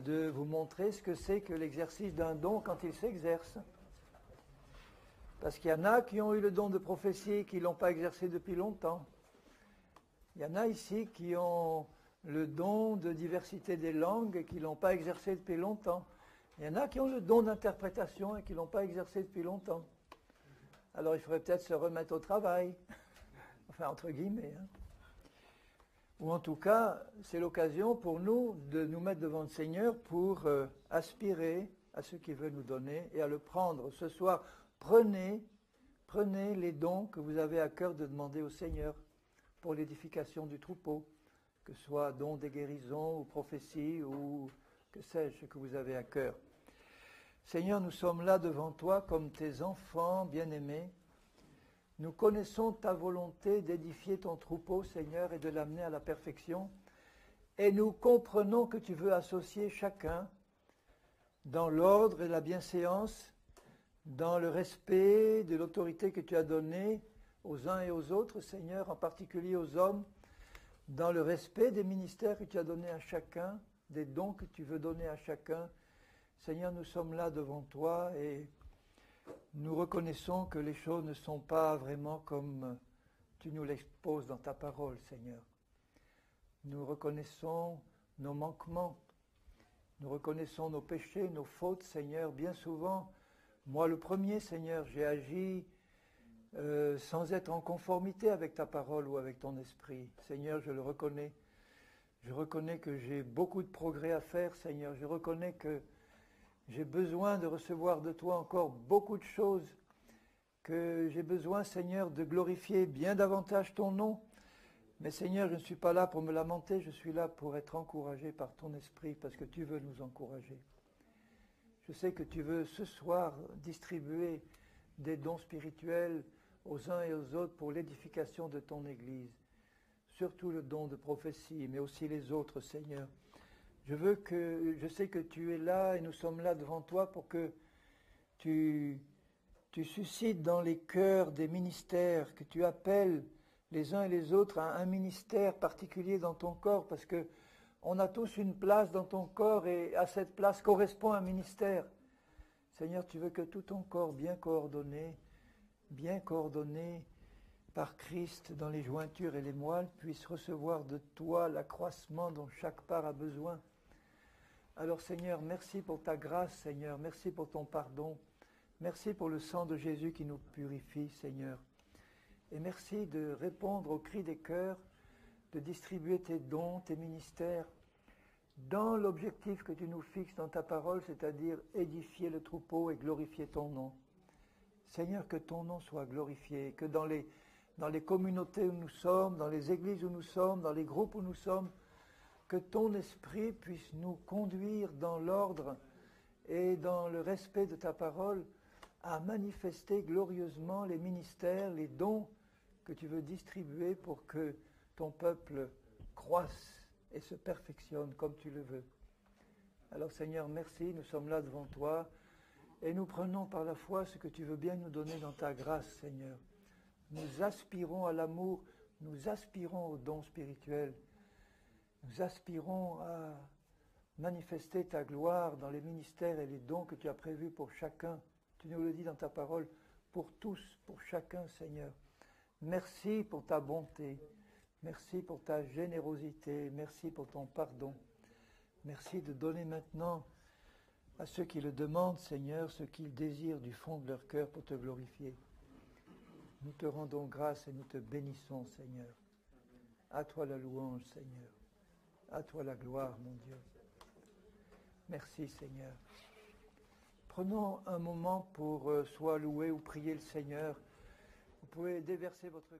S1: de vous montrer ce que c'est que l'exercice d'un don quand il s'exerce. Parce qu'il y en a qui ont eu le don de prophétie et qui ne l'ont pas exercé depuis longtemps. Il y en a ici qui ont le don de diversité des langues et qui ne l'ont pas exercé depuis longtemps. Il y en a qui ont le don d'interprétation et qui ne l'ont pas exercé depuis longtemps. Alors il faudrait peut-être se remettre au travail, enfin entre guillemets. Ou en tout cas, c'est l'occasion pour nous de nous mettre devant le Seigneur pour aspirer à ce qu'il veut nous donner et à le prendre. Ce soir, prenez les dons que vous avez à cœur de demander au Seigneur pour l'édification du troupeau, que ce soit don des guérisons ou prophétie ou que sais-je, ce que vous avez à cœur. Seigneur, nous sommes là devant toi comme tes enfants bien-aimés. Nous connaissons ta volonté d'édifier ton troupeau, Seigneur, et de l'amener à la perfection. Et nous comprenons que tu veux associer chacun dans l'ordre et la bienséance, dans le respect de l'autorité que tu as donnée aux uns et aux autres, Seigneur, en particulier aux hommes, dans le respect des ministères que tu as donnés à chacun, des dons que tu veux donner à chacun. Seigneur, nous sommes là devant toi et nous reconnaissons que les choses ne sont pas vraiment comme tu nous l'exposes dans ta parole, Seigneur. Nous reconnaissons nos manquements, nous reconnaissons nos péchés, nos fautes, Seigneur. Bien souvent, moi le premier, Seigneur, j'ai agi sans être en conformité avec ta parole ou avec ton esprit. Seigneur, je le reconnais. Je reconnais que j'ai beaucoup de progrès à faire, Seigneur. Je reconnais que j'ai besoin de recevoir de toi encore beaucoup de choses, que j'ai besoin, Seigneur, de glorifier bien davantage ton nom. Mais Seigneur, je ne suis pas là pour me lamenter, je suis là pour être encouragé par ton esprit, parce que tu veux nous encourager. Je sais que tu veux ce soir distribuer des dons spirituels aux uns et aux autres pour l'édification de ton Église. Surtout le don de prophétie, mais aussi les autres, Seigneur. Je sais que tu es là et nous sommes là devant toi pour que tu suscites dans les cœurs des ministères, que tu appelles les uns et les autres à un ministère particulier dans ton corps, parce que on a tous une place dans ton corps et à cette place correspond un ministère. Seigneur, tu veux que tout ton corps bien coordonné par Christ dans les jointures et les moelles, puisse recevoir de toi l'accroissement dont chaque part a besoin. Alors Seigneur, merci pour ta grâce, Seigneur, merci pour ton pardon, merci pour le sang de Jésus qui nous purifie, Seigneur. Et merci de répondre aux cris des cœurs, de distribuer tes dons, tes ministères, dans l'objectif que tu nous fixes dans ta parole, c'est-à-dire édifier le troupeau et glorifier ton nom. Seigneur, que ton nom soit glorifié, que dans les communautés où nous sommes, dans les églises où nous sommes, dans les groupes où nous sommes, que ton esprit puisse nous conduire dans l'ordre et dans le respect de ta parole à manifester glorieusement les ministères, les dons que tu veux distribuer pour que ton peuple croisse et se perfectionne comme tu le veux. Alors Seigneur, merci, nous sommes là devant toi et nous prenons par la foi ce que tu veux bien nous donner dans ta grâce, Seigneur. Nous aspirons à l'amour, nous aspirons aux dons spirituels, nous aspirons à manifester ta gloire dans les ministères et les dons que tu as prévus pour chacun. Tu nous le dis dans ta parole, pour tous, pour chacun, Seigneur. Merci pour ta bonté, merci pour ta générosité, merci pour ton pardon. Merci de donner maintenant à ceux qui le demandent, Seigneur, ce qu'ils désirent du fond de leur cœur pour te glorifier. Nous te rendons grâce et nous te bénissons, Seigneur. À toi la louange, Seigneur. À toi la gloire, mon Dieu. Merci, Seigneur. Prenons un moment pour soit louer ou prier le Seigneur. Vous pouvez déverser votre cœur.